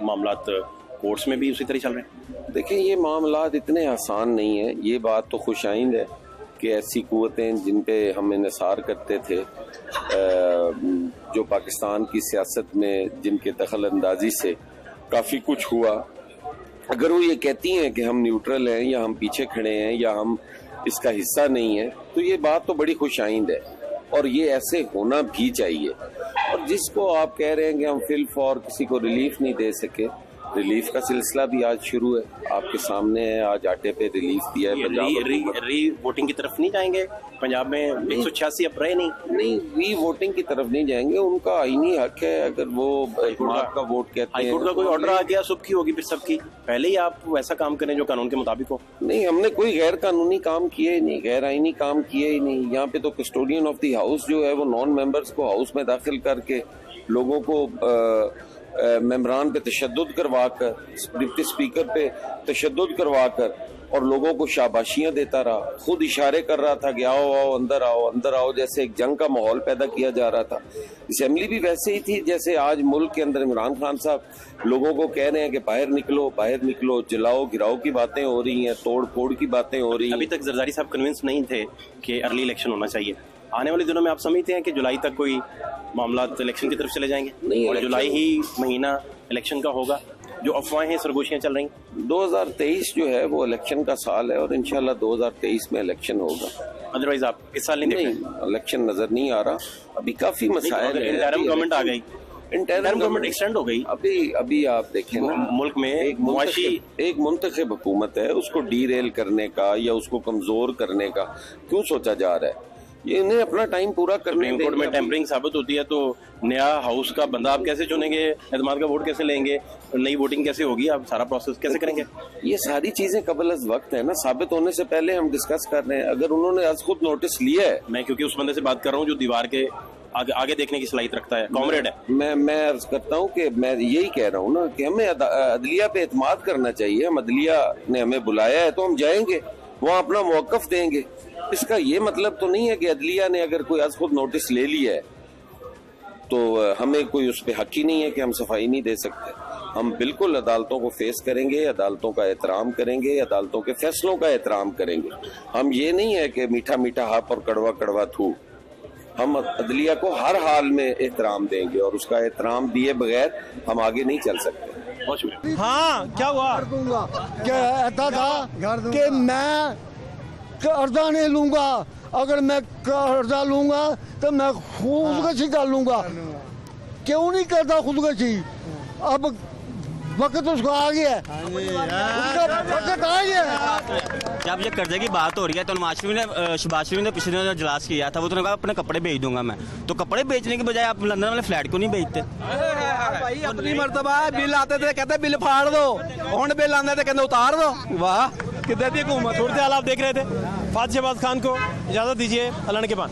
A: मामलात कोर्ट्स में भी उसी तरह चल रहे हैं।
P: देखिए, ये मामलात इतने आसान नहीं है। ये बात तो खुशाइंद है कि ऐसी कुव्वतें जिन पे हम इन्हिसार करते थे, जो पाकिस्तान की सियासत में जिनके दखल अंदाजी से काफ़ी कुछ हुआ, अगर वो ये कहती हैं कि हम न्यूट्रल हैं या हम पीछे खड़े हैं या हम इसका हिस्सा नहीं है, तो ये बात तो बड़ी खुशाइंद है और ये ऐसे होना भी चाहिए। और जिसको आप कह रहे हैं कि हम फिल फॉर किसी को रिलीफ नहीं दे सके, रिलीफ का सिलसिला भी आज शुरू है, आपके सामने है। आज आटे पे रिलीफ दिया है।
A: री वोटिंग की तरफ नहीं जाएंगे पंजाब में? 186 अब रहे नहीं,
P: री वोटिंग की तरफ नहीं जाएंगे। उनका आईनी हक है, अगर वो इत्मीनान का वोट कहते हैं।
A: हाईकोर्ट का कोई ऑर्डर आ गया, सबकी होगी फिर सबकी, पहले ही आप वैसा काम करें जो कानून के मुताबिक हो।
P: नहीं, हमने कोई गैर कानूनी काम किए ही नहीं, गैर आईनी काम किए ही नहीं। यहाँ पे तो कस्टोडियन ऑफ द हाउस जो है वो नॉन मेंबर्स को हाउस में दाखिल करके लोगों को मेम्बरान पे तशद्दुद करवाकर, डिप्टी स्पीकर पे तशद्दुद करवाकर और लोगों को शाबाशियां देता रहा, खुद इशारे कर रहा था कि आओ आओ अंदर आओ अंदर आओ, जैसे एक जंग का माहौल पैदा किया जा रहा था। असेंबली भी वैसे ही थी जैसे आज मुल्क के अंदर इमरान खान साहब लोगों को कह रहे हैं कि बाहर निकलो, जलाओ गिराओ की बातें हो रही हैं, तोड़ फोड़ की बातें हो रही हैं।
A: अभी तक जरदारी साहब कन्विंस नहीं थे कि अर्ली इलेक्शन होना चाहिए। आने वाले दिनों में आप समझते हैं कि जुलाई तक कोई मामला इलेक्शन की तरफ चले जाएंगे?
P: नहीं,
A: और जुलाई ही महीना इलेक्शन का होगा, जो अफवाहें सरगोशियां चल रही।
P: 2023 जो है वो इलेक्शन का साल है और इंशाल्लाह 2023 में इलेक्शन होगा।
A: अदरवाइज आप इस साल नहीं,
P: इलेक्शन नजर नहीं आ रहा। अभी काफी मसाइल है।
A: इंटरिम गवर्नमेंट आ गई, इंटरिम गवर्नमेंट एक्सटेंड हो गई।
P: अभी आप देखें ना,
A: मुल्क में एक
P: मुंतखब हुकूमत है, उसको डीरेल करने का या उसको कमजोर करने का क्यों सोचा जा रहा है? ये इन्हें अपना टाइम पूरा करने
A: सुप्रीम कोर्ट में टेम्परिंग साबित होती है तो नया हाउस का बंदा आप कैसे चुनेंगे, एतमाद का वोट कैसे लेंगे, नई वोटिंग कैसे होगी, आप सारा प्रोसेस कैसे करेंगे?
P: ये सारी चीजें कबल अज़ वक्त है ना, साबित होने से पहले हम डिस्कस कर रहे हैं। अगर उन्होंने आज खुद नोटिस लिया है,
A: मैं क्योंकि उस बंदे से बात कर रहा हूँ जो दीवार के आगे देखने की सलाहियत रखता है, कॉमरेड है।
P: मैं अर्ज करता हूँ कि मैं यही कह रहा हूँ ना कि हमें अदलिया पे एतमाद करना चाहिए। हम अदलिया ने हमें बुलाया है तो हम जाएंगे, वहाँ अपना मौकफ देंगे। इसका ये मतलब तो नहीं है कि अदलिया ने अगर कोई आज खुद नोटिस ले लिया है तो हमें कोई उस पर हक ही नहीं है कि हम सफाई नहीं दे सकते। हम बिल्कुल अदालतों को फेस करेंगे, अदालतों का एहतराम करेंगे, अदालतों के फैसलों का एहतराम करेंगे। हम ये नहीं है कि मीठा मीठा हाथ और कड़वा कड़वा थू। हम अदलिया को हर हाल में एहतराम देंगे और उसका एहतराम दिए बगैर हम आगे नहीं चल सकते।
A: हाँ, क्या हुआ?
O: कहता था कि मैं कर्जा नहीं लूंगा, अगर मैं कर्जा लूंगा तो मैं खुदकशी कर लूंगा। क्यों नहीं करता खुदकशी? अब वक्त उसको आ गया, उसका वक्त आ गया।
Q: जब ये कर्जे की बात हो रही है तो शहबाज शरीफ ने पिछले दिनों इजलास किया था, वो तो कहा अपने कपड़े बेच दूंगा मैं। तो कपड़े बेचने के बजाय आप लंदन वाले फ्लैट को नहीं बेचते?
N: भाई अपनी मर्तबा बिल आते थे कहते बिल फाड़ दो, हुण बिल आते थे कहते उतार दो। वाह, किधर दी हुकूमत।
A: सूरत हाल आप देख रहे थे। फातिह शहबाज खान को इजाजत दीजिए, अल्लाह के बाद।